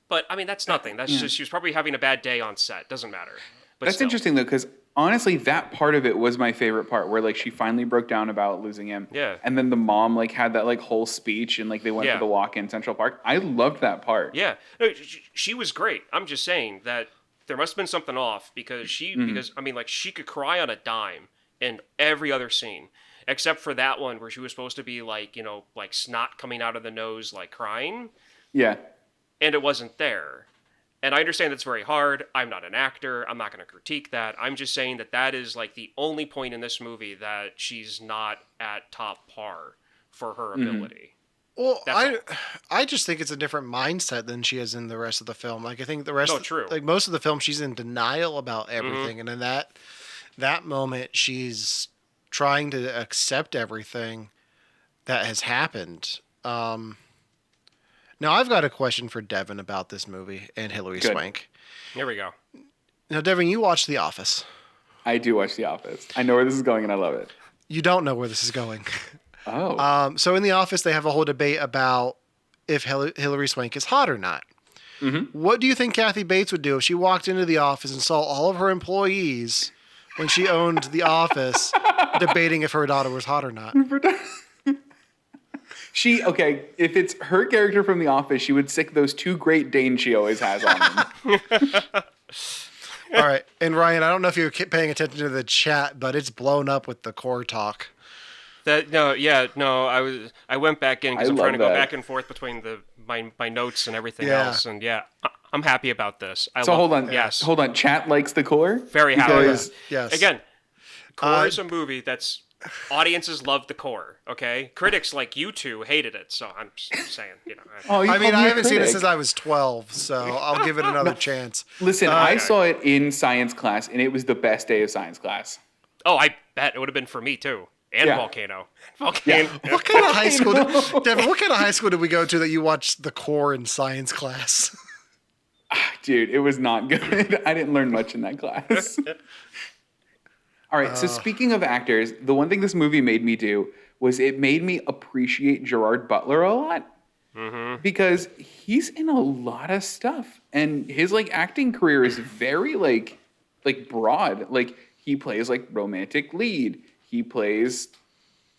G: But I mean, that's nothing. That's just she was probably having a bad day on set. Doesn't matter. But
H: That's
G: still.
H: interesting though, because honestly, that part of it was my favorite part, where like she finally broke down about losing him.
G: Yeah.
H: And then the mom like had that like whole speech, and like they went for the walk in Central Park. I loved that part.
G: Yeah, no, she was great. I'm just saying that there must have been something off because I mean, like, she could cry on a dime in every other scene except for that one where she was supposed to be like, like snot coming out of the nose, like crying.
H: Yeah.
G: And it wasn't there. And I understand that's very hard. I'm not an actor. I'm not going to critique that. I'm just saying that is like the only point in this movie that she's not at top par for her ability.
F: Well, I just think it's a different mindset than she is in the rest of the film. Like, I think the rest, like most of the film, she's in denial about everything, and in that moment, she's trying to accept everything that has happened. Now, I've got a question for Devon about this movie and Hilary Swank.
G: Here we go.
F: Now, Devon, you watch The Office.
H: I do watch The Office. I know where this is going, and I love it.
F: You don't know where this is going.
H: Oh.
F: So in The Office, they have a whole debate about if Hilary Swank is hot or not. What do you think Kathy Bates would do if she walked into the office and saw all of her employees when she owned the office debating if her daughter was hot or not?
H: If it's her character from The Office, she would sick those 2 Great Danes she always has on them.
F: All right. And Ryan, I don't know if you're paying attention to the chat, but it's blown up with the core talk.
G: I went back in because I'm trying to go back and forth between my notes and everything else, and I'm happy about this.
H: Hold on. Chat likes the core.
G: Very happy.
F: Yes.
G: Again, Core is a movie that's audiences love the Core. Okay, critics like you two hated it, so I'm just saying,
F: I haven't seen it since I was 12, so I'll give it another chance.
H: Listen, I saw it in science class, and it was the best day of science class.
G: Oh, I bet it would have been for me too. And Volcano.
F: What kind of high school, Devon? What kind of high school did we go to that you watched the Core in science class?
H: Dude, it was not good. I didn't learn much in that class. All right, so speaking of actors, the one thing this movie made me do was it made me appreciate Gerard Butler a lot. Because he's in a lot of stuff, and his like acting career is very like broad. Like, he plays like romantic lead. He plays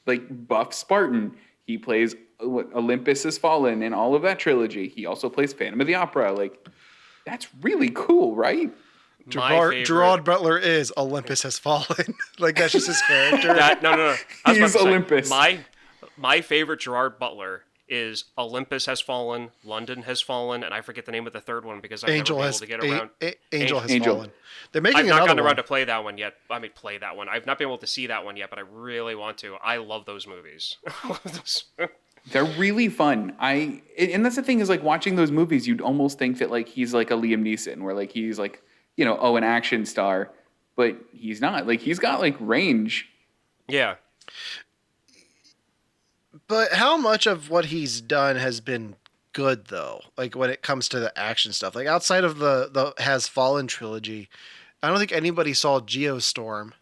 H: like buff Spartan. He plays Olympus Has Fallen and all of that trilogy. He also plays Phantom of the Opera. Like, that's really cool, right?
F: Gerard Butler is Olympus Has Fallen. Like, that's just his character.
G: No.
H: He's Olympus.
G: My favorite Gerard Butler is Olympus Has Fallen, London Has Fallen, and I forget the name of the third one because I've never been able to get around.
F: Angel Has Fallen. They're making
G: I've not
F: another
G: gotten around
F: one.
G: to play that one yet. I mean, play that one. I've not been able to see that one yet, but I really want to. I love those movies.
H: They're really fun. And that's the thing is, like, watching those movies, you'd almost think that like he's like a Liam Neeson, where like he's like, an action star, but he's not. Like, he's got like range.
G: Yeah.
F: But how much of what he's done has been good, though? Like, when it comes to the action stuff, like outside of the Has Fallen trilogy, I don't think anybody saw Geostorm.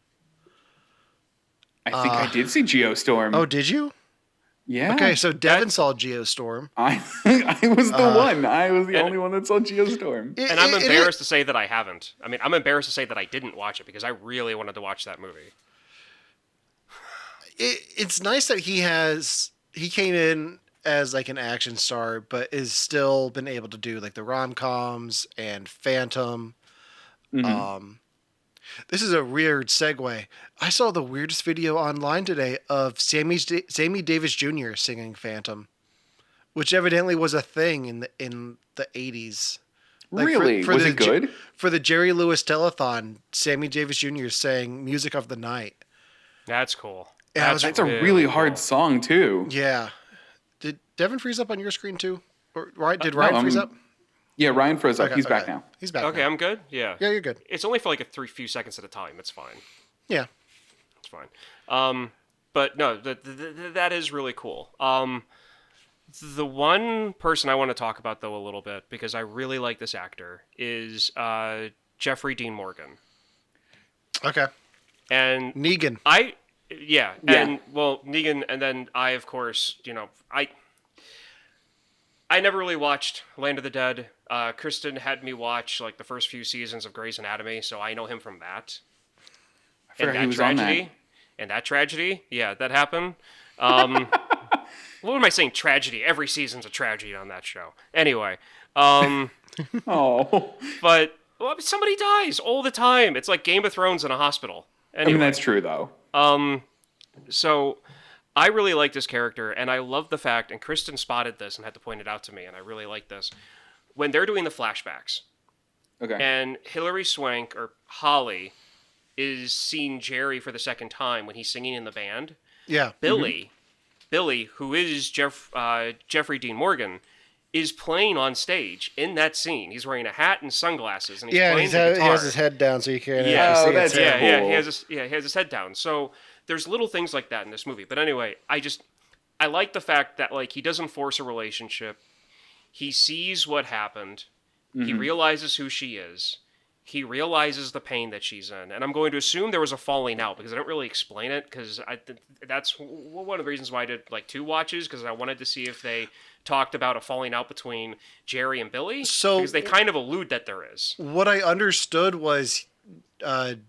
H: I think I did see Geostorm.
F: Oh, did you?
H: Yeah.
F: Okay, so Devon saw Geostorm.
H: I was the one. I was the only one that saw Geostorm.
G: And I'm embarrassed to say that I haven't. I mean, I'm embarrassed to say that I didn't watch it because I really wanted to watch that movie.
F: It's nice that he came in as like an action star, but is still been able to do like the rom-coms and Phantom. This is a weird segue. I saw the weirdest video online today of Sammy Davis Jr. singing Phantom, which evidently was a thing in the 80s. Like
H: Really? Was it good?
F: For the Jerry Lewis telethon, Sammy Davis Jr. sang "Music of the Night."
G: That's cool.
F: Yeah,
H: That's a really hard song too.
F: Yeah. Did Devin freeze up on your screen too? Or did Ryan freeze up?
H: Yeah, Ryan froze up.
F: Okay,
H: He's back now.
F: He's back.
G: Okay,
F: now.
G: I'm good. Yeah.
F: Yeah, you're good.
G: It's only for like few seconds at a time. It's fine.
F: Yeah.
G: It's fine. But no, that is really cool. The one person I want to talk about though a little bit because I really like this actor is Jeffrey Dean Morgan.
F: Okay.
G: And
F: Negan.
H: Yeah.
G: And well, Negan, and then I, of course, I never really watched Land of the Dead. Kristen had me watch like the first few seasons of Grey's Anatomy, so I know him from that.
H: I forgot he was on that.
G: And that tragedy, yeah, that happened. What am I saying? Tragedy. Every season's a tragedy on that show. Anyway,
H: Oh.
G: but somebody dies all the time. It's like Game of Thrones in a hospital. Anyway.
H: I mean, that's true though.
G: So I really like this character, and I love the fact, and Kristen spotted this and had to point it out to me, and I really like this. When they're doing the flashbacks,
H: Okay.
G: and Hilary Swank, or Holly, is seeing Jerry for the second time when he's singing in the band,
F: Yeah.
G: Billy, who is Jeffrey Dean Morgan, is playing on stage in that scene. He's wearing a hat and sunglasses, and he's playing the guitar.
F: He has his head down so you can't
G: Yeah.
F: actually see
H: that's
F: it.
H: cool.
G: Yeah, he has his head down. So there's little things like that in this movie. But anyway, I like the fact that like he doesn't force a relationship. He sees what happened. He realizes who she is. He realizes the pain that she's in. And I'm going to assume there was a falling out because I don't really explain it because that's one of the reasons why I did like 2 watches because I wanted to see if they talked about a falling out between Jerry and Billy.
F: So
G: because they kind of allude that there is.
F: What I understood was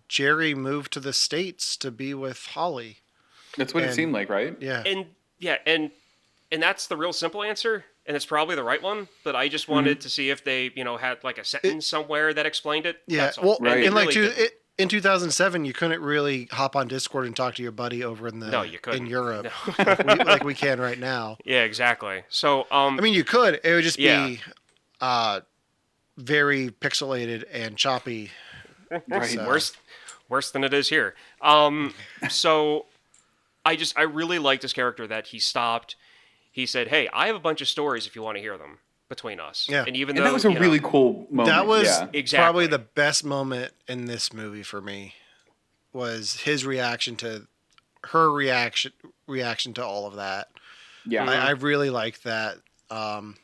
F: Jerry moved to the States to be with Holly.
H: That's what it
F: And-
H: seemed like, right?
F: Yeah.
G: And that's the real simple answer, and it's probably the right one. But I just wanted to see if they, had like a sentence somewhere that explained it.
F: Yeah.
G: That's all.
F: Well,
H: Right.
F: in like
G: really didn't.
F: in 2007, you couldn't really hop on Discord and talk to your buddy over in
G: No, you couldn't.
F: in Europe like we can right now.
G: Yeah, exactly. So,
F: I mean, you could. It would just
G: Yeah.
F: be very pixelated and choppy.
H: Right.
F: So-
G: worse than it is here. So I really like this character that he stopped. He said, "Hey, I have a bunch of stories if you want to hear them between us."
F: Yeah.
G: And even
H: And
G: though
H: that was a really cool moment.
F: That was
H: yeah.
G: Exactly.
F: probably the best moment in this movie for me. Was his reaction to her reaction to all of that.
H: Yeah.
F: I really like that. Can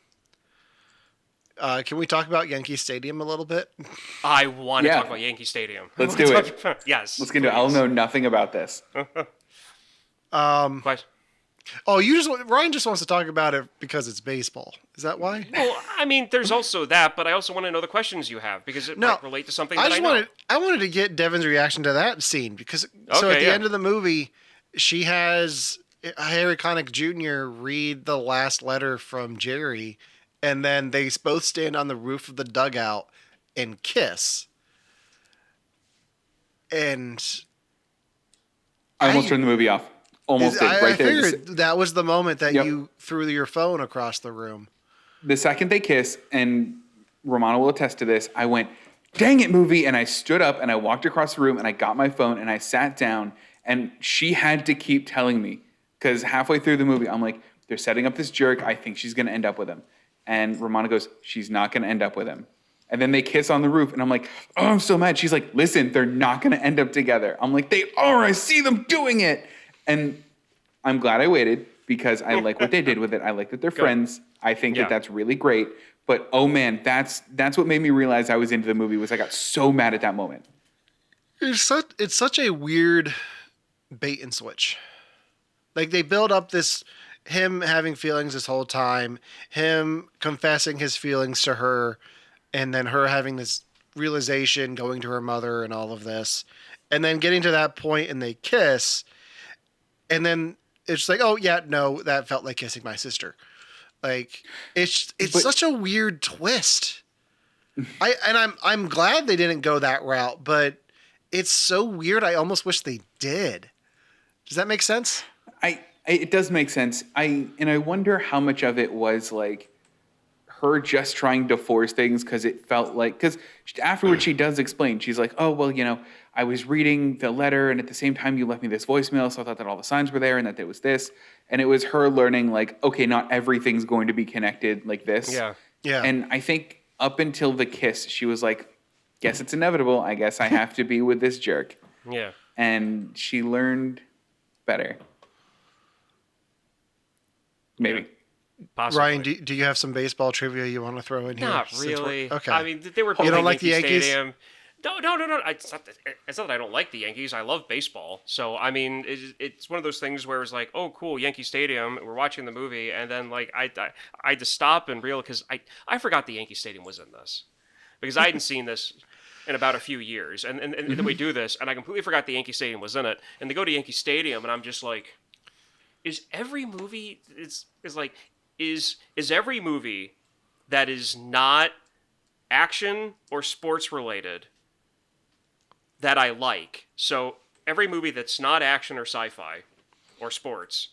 F: we talk about Yankee Stadium a little bit?
G: I want to
H: Yeah.
G: talk about Yankee Stadium.
H: Let's do it.
G: Yes.
H: Let's get into it. I'll know nothing about this.
G: Question.
F: Oh, Ryan just wants to talk about it because it's baseball. Is that why?
G: Well, I mean, there's also that, but I also want to know the questions you have because it might relate to something that I know.
F: I wanted to get Devin's reaction to that scene because so at the end of the movie, she has Harry Connick Jr. read the last letter from Jerry, and then they both stand on the roof of the dugout and kiss. And
H: I almost turned the movie off. Almost did,
F: I
H: right there.
F: figured that was the moment that
H: Yep.
F: you threw your phone across the room.
H: The second they kiss, and Romana will attest to this, I went, "Dang it, movie!" And I stood up and I walked across the room and I got my phone and I sat down. And she had to keep telling me because halfway through the movie, I'm like, "They're setting up this jerk. I think she's gonna end up with him." And Romana goes, "She's not gonna end up with him." And then they kiss on the roof, and I'm like, "Oh, I'm so mad." She's like, "Listen, they're not gonna end up together." I'm like, "They are. I see them doing it." And I'm glad I waited because I like what they did with it. I like that they're friends. I think that that's really great. But oh man, that's what made me realize I was into the movie was I got so mad at that moment.
F: It's such a weird bait and switch. Like they build up this him having feelings this whole time, him confessing his feelings to her, and then her having this realization, going to her mother and all of this, and then getting to that point and they kiss, and then it's like, oh yeah, no, that felt like kissing my sister. Like it's
H: But-
F: such a weird twist. I'm glad they didn't go that route, but it's so weird. I almost wish they did. Does that make sense?
H: It does make sense. I wonder how much of it was like her just trying to force things because it felt like, because afterwards she does explain. She's like, oh, well, I was reading the letter and at the same time you left me this voicemail. So I thought that all the signs were there and that there was this. And it was her learning like, okay, not everything's going to be connected like this.
G: Yeah.
F: Yeah.
H: And I think up until the kiss, she was like, guess it's inevitable. I guess I have to be with this jerk.
G: Yeah.
H: And she learned better. Maybe.
G: Possibly.
F: Ryan, do you have some baseball trivia you want to throw in here?
G: Not
F: since we're-
G: really.
F: Okay.
G: I mean, they were
F: You don't
G: building
F: like the
G: Yankee
F: Yankees?
G: Stadium. No. It's not that I don't like the Yankees. I love baseball. So, I mean, it's one of those things where it's like, oh, cool, Yankee Stadium. We're watching the movie. And then, like, I had to stop and realize, because I forgot the Yankee Stadium was in this. Because I hadn't seen this in about a few years. And then we do this, and I completely forgot the Yankee Stadium was in it. And they go to Yankee Stadium, and I'm just like, is every movie is every movie that is not action or sports related that I like. So every movie that's not action or sci-fi or sports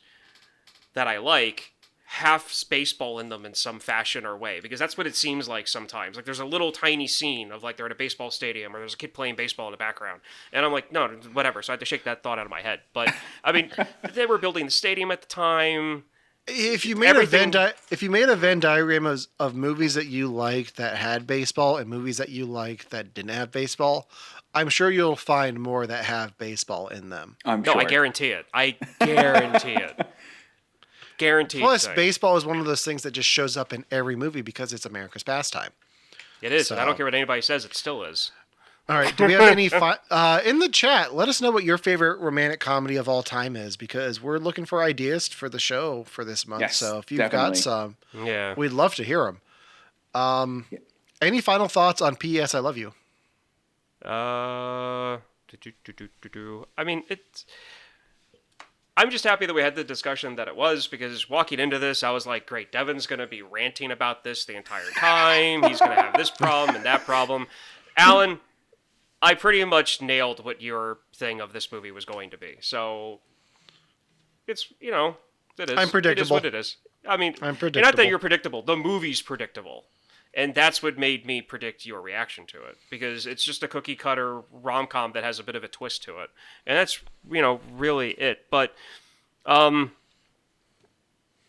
G: that I like have baseball in them in some fashion or way, because that's what it seems like sometimes. Like there's a little tiny scene of like they're at a baseball stadium or there's a kid playing baseball in the background, and I'm like, no, whatever. So I had to shake that thought out of my head. But I mean, they were building the stadium at the time.
F: If you made
G: Everything-
F: a Venn diagram of movies that you liked that had baseball and movies that you liked that didn't have baseball, I'm sure you'll find more that have baseball in them.
H: I'm
G: No,
H: sure.
G: I guarantee it. I guarantee it. Guaranteed.
F: Plus,
G: thing.
F: baseball is one of those things that just shows up in every movie because it's America's pastime.
G: It is. And I
F: So-
G: don't care what anybody says. It still is.
F: All right. Do we have any in the chat? Let us know what your favorite romantic comedy of all time is, because we're looking for ideas for the show for this month.
H: Yes,
F: so if you've
H: definitely.
F: got some,
G: Yeah.
F: we'd love to hear them. Any final thoughts on P.S. I Love You?
G: I mean, it's. I'm just happy that we had the discussion that it was, because walking into this, I was like, great, Devon's going to be ranting about this the entire time. He's going to have this problem and that problem. Alan, I pretty much nailed what your thing of this movie was going to be. So it's, it is.
F: I'm predictable.
G: It is what it is. I mean,
F: I'm
G: and not
F: predictable.
G: that you're predictable. The movie's predictable. And that's what made me predict your reaction to it, because it's just a cookie cutter rom-com that has a bit of a twist to it. And that's, really it. But,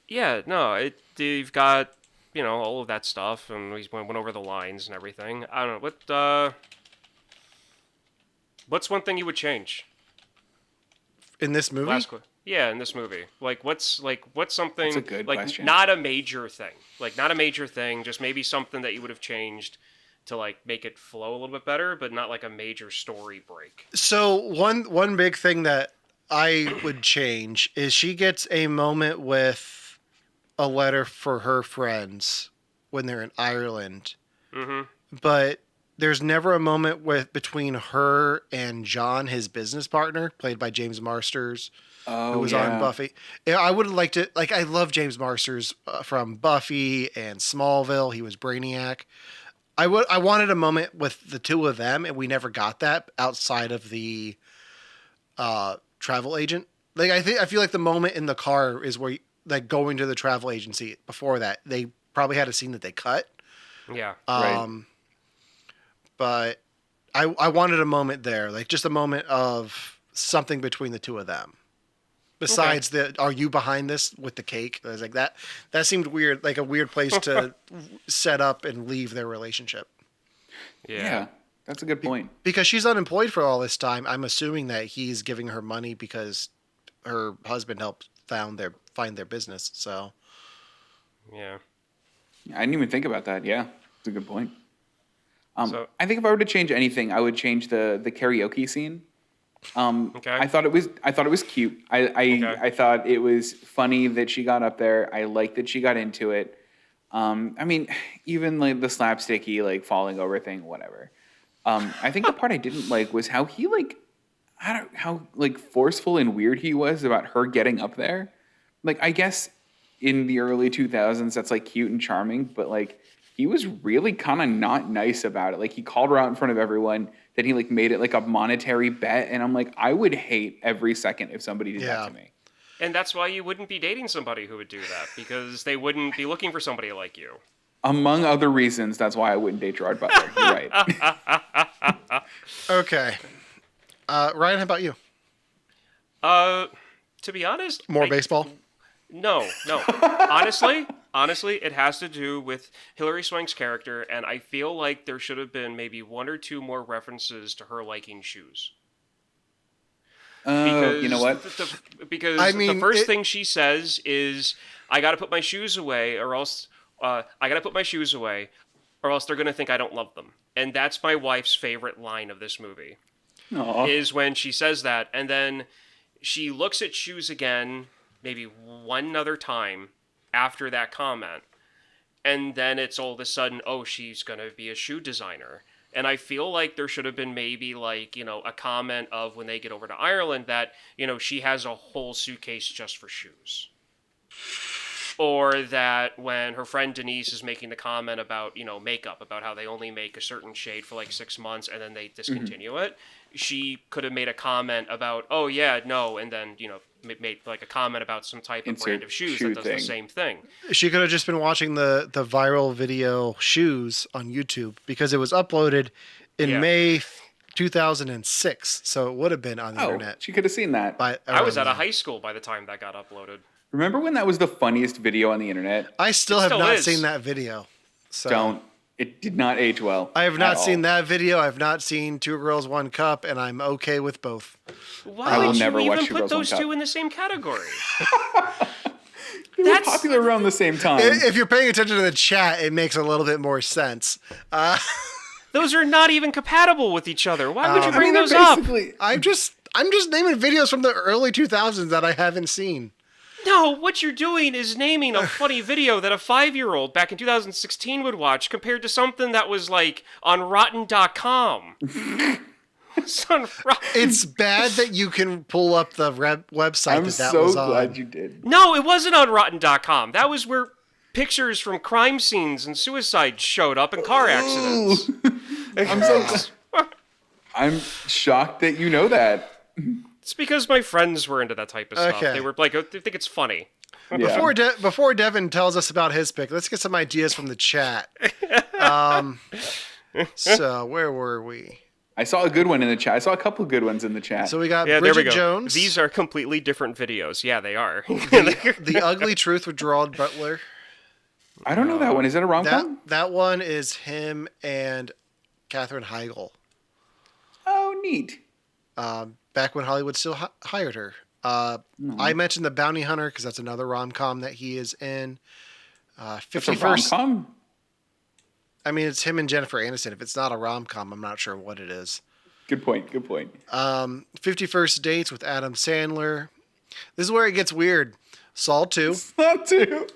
G: you've got, all of that stuff, and we went over the lines and everything. I don't know, what's one thing you would change?
F: In this movie?
G: Yeah, in this movie. what's something,
H: That's a good question.
G: not a major thing. Not a major thing, just maybe something that you would have changed to make it flow a little bit better, but not like a major story break.
F: So one big thing that I would change is she gets a moment with a letter for her friends when they're in Ireland.
G: Mm-hmm.
F: But there's never a moment between her and John, his business partner, played by James Marsters, who was on Buffy. Yeah, I would have liked it. I love James Marsters from Buffy and Smallville. He was Brainiac. I wanted a moment with the two of them, and we never got that outside of the travel agent. I feel like the moment in the car is where going to the travel agency. Before that, they probably had a scene that they cut.
G: Yeah.
H: Right.
F: But I wanted a moment there, just a moment of something between the two of them. Besides are you behind this with the cake? I was like, that seemed weird, like a weird place to set up and leave their relationship.
H: Yeah, that's a good point.
F: Because she's unemployed for all this time. I'm assuming that he's giving her money because her husband helped find their business. So
G: Yeah.
H: I didn't even think about that. Yeah, it's a good point.
G: So-
H: I think if I were to change anything, I would change the karaoke scene.
G: Okay.
H: I thought it was cute. I thought it was funny that she got up there. I liked that she got into it. I mean, even the slapsticky falling over thing, whatever. I think the part I didn't like was how he how forceful and weird he was about her getting up there. I guess in the early 2000s that's like cute and charming, but like he was really kind of not nice about it. Like he called her out in front of everyone, then he like made it like a monetary bet, and I'm like, I would hate every second if somebody did that to me.
G: And that's why you wouldn't be dating somebody who would do that, because they wouldn't be looking for somebody like you.
H: Among other reasons, that's why I wouldn't date Gerard Butler. You're right.
F: Okay. Ryan, how about you?
G: To be honest,
F: More baseball?
G: No. Honestly, it has to do with Hilary Swank's character, and I feel like there should have been maybe one or two more references to her liking shoes.
H: You know what?
G: Because
F: I mean,
G: the first thing she says is, "I got to put my shoes away, or else I got to put my shoes away, or else they're gonna think I don't love them." And that's my wife's favorite line of this movie.
H: Aww.
G: Is when she says that, and then she looks at shoes again, maybe one other time after that comment, and then it's all of a sudden, oh, she's gonna be a shoe designer. And I feel like there should have been maybe like, a comment of when they get over to Ireland that, she has a whole suitcase just for shoes. Or that when her friend Denise is making the comment about, makeup, about how they only make a certain shade for like 6 months and then they discontinue it, she could have made a comment about, oh yeah, no, and then, made like a comment about some type of brand of shoes that does the same thing.
F: She could have just been watching the viral video Shoes on YouTube, because it was uploaded in May 2006, so it would have been on the internet.
H: She could have seen that.
G: I was out of high school by the time that got uploaded.
H: Remember when that was the funniest video on the internet?
F: I still have not seen that video. So
H: It did not age well.
F: I have not seen that video. I've not seen Two Girls, One Cup, and I'm okay with both.
G: Why would you even put those two in the same category?
H: They were popular around the same time.
F: If you're paying attention to the chat, it makes a little bit more sense.
G: Those are not even compatible with each other. Why would you bring those up?
F: I'm just naming videos from the early 2000s that I haven't seen.
G: No, what you're doing is naming a funny video that a 5-year-old back in 2016 would watch compared to something that was like on Rotten.com.
F: It's bad that you can pull up the website
H: I'm
F: that
H: so
F: was on.
H: glad you did.
G: No, it wasn't on Rotten.com. That was where pictures from crime scenes and suicide showed up in car accidents.
H: I'm shocked that you know that.
G: It's because my friends were into that type of stuff.
F: Okay.
G: They were like, they think it's funny.
H: Yeah.
F: Before Devin tells us about his pick, let's get some ideas from the chat. So where were we?
H: I saw a good one in the chat. I saw a couple of good ones in the chat.
F: So we got
G: there
F: Bridget
G: we go.
F: Jones.
G: These are completely different videos. Yeah, they are.
F: The Ugly Truth with Gerard Butler.
H: I don't know that one. Is it a rom-com?
F: That one is him and Katherine Heigl.
H: Oh, neat.
F: Back when Hollywood still hired her. I mentioned The Bounty Hunter because that's another rom-com that he is in. 51st.
H: Rom-com?
F: I mean, it's him and Jennifer Aniston. If it's not a rom-com, I'm not sure what it is.
H: Good point.
F: 51st Dates with Adam Sandler. This is where it gets weird. Saw 2.
H: Saw 2.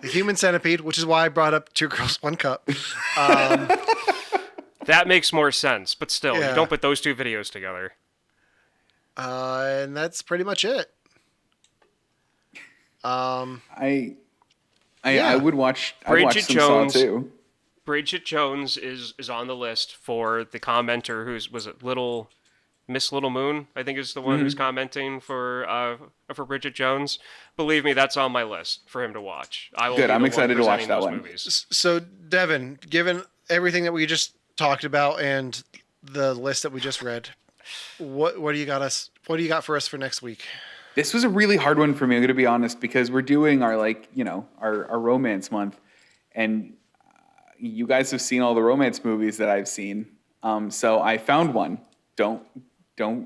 F: The Human Centipede, which is why I brought up Two Girls, One Cup.
G: That makes more sense, but still,
F: Yeah.
G: you don't put those two videos together.
F: And that's pretty much it.
H: I would watch. I'd watch
G: Bridget
H: some
G: Jones.
H: Saw 2.
G: Bridget Jones is on the list for the commenter was it Miss Little Moon, I think is the one who's commenting for Bridget Jones. Believe me, that's on my list for him to watch.
H: Good, I'm excited to watch that one.
G: Movies.
F: So, Devin, given everything that we just talked about and the list that we just read, what do you got us? What do you got for us for next week?
H: This was a really hard one for me, I'm going to be honest, because we're doing our our romance month, and you guys have seen all the romance movies that I've seen. So I found one. Don't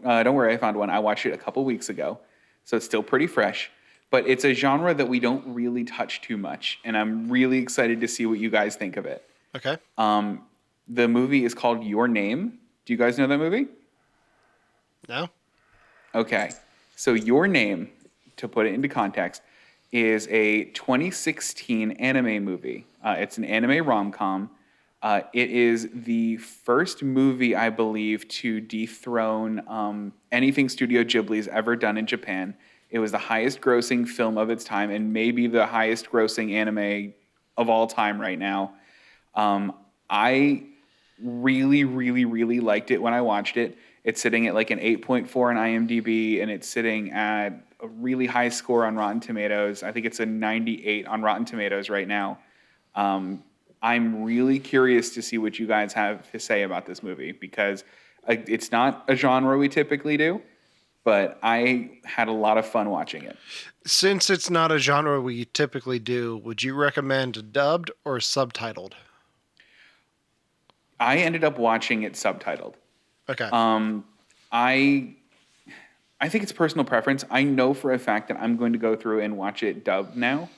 H: worry, I found one. I watched it a couple weeks ago, so it's still pretty fresh. But it's a genre that we don't really touch too much, and I'm really excited to see what you guys think of it.
F: Okay.
H: The movie is called Your Name. Do you guys know that movie?
F: No.
H: Okay. So Your Name, to put it into context, is a 2016 anime movie. It's an anime rom-com. It is the first movie, I believe, to dethrone anything Studio Ghibli's ever done in Japan. It was the highest grossing film of its time and maybe the highest grossing anime of all time right now. I really, really, really liked it when I watched it. It's sitting at like an 8.4 on IMDb, and it's sitting at a really high score on Rotten Tomatoes. I think it's a 98 on Rotten Tomatoes right now. I'm really curious to see what you guys have to say about this movie, because it's not a genre we typically do, but I had a lot of fun watching it.
F: Since it's not a genre we typically do, would you recommend dubbed or subtitled?
H: I ended up watching it subtitled.
F: Okay.
H: I think it's personal preference. I know for a fact that I'm going to go through and watch it dubbed now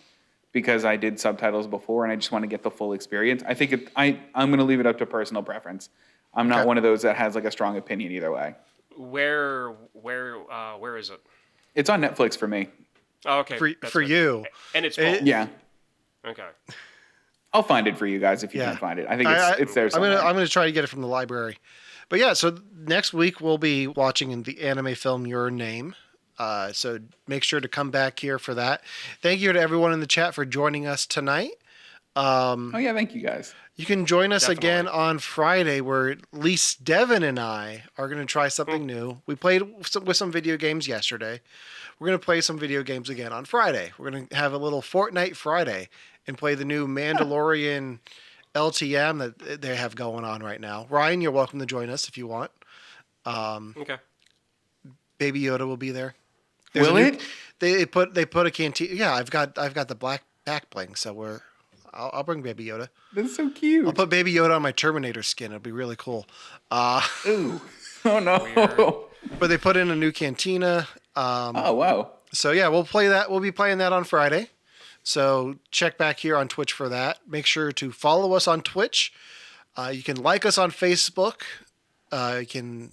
H: because I did subtitles before and I just want to get the full experience. I think I'm going to leave it up to personal preference. I'm not one of those that has like a strong opinion either way.
G: Where is it?
H: It's on Netflix for me.
G: Oh, okay.
F: For you.
G: And it's both.
H: Yeah.
G: Okay.
H: I'll find it for you guys if you can find it. I think it's there somewhere.
F: I'm gonna try to get it from the library. But yeah, so next week we'll be watching the anime film Your Name. So make sure to come back here for that. Thank you to everyone in the chat for joining us tonight.
H: Oh yeah, thank you guys.
F: You can join us
G: Definitely.
F: again on Friday, where at least Devon and I are going to try something new. We played with some video games yesterday. We're going to play some video games again on Friday. We're going to have a little Fortnite Friday and play the new Mandalorian LTM that they have going on right now. Ryan, you're welcome to join us if you want.
G: Okay.
F: Baby Yoda will be there.
H: Will it?
F: They put a canteen. Yeah, I've got the black back bling, so I'll bring Baby Yoda.
H: That's so cute.
F: I'll put Baby Yoda on my Terminator skin. It'll be really cool.
H: Ooh. Oh no.
G: Weird.
F: But they put in a new cantina.
H: Oh wow.
F: So yeah, we'll play that. We'll be playing that on Friday. So check back here on Twitch for that. Make sure to follow us on Twitch. You can like us on Facebook. You can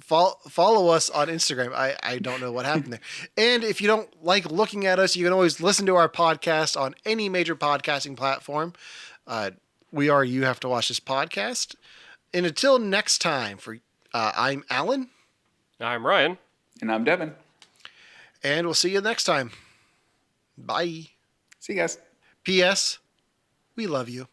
F: follow us on Instagram. I don't know what happened there. And if you don't like looking at us, you can always listen to our podcast on any major podcasting platform. We are You Have to Watch This Podcast. And until next time, I'm Alan.
G: I'm Ryan.
H: And I'm Devin.
F: And we'll see you next time. Bye.
H: See you guys.
F: P.S. We love you.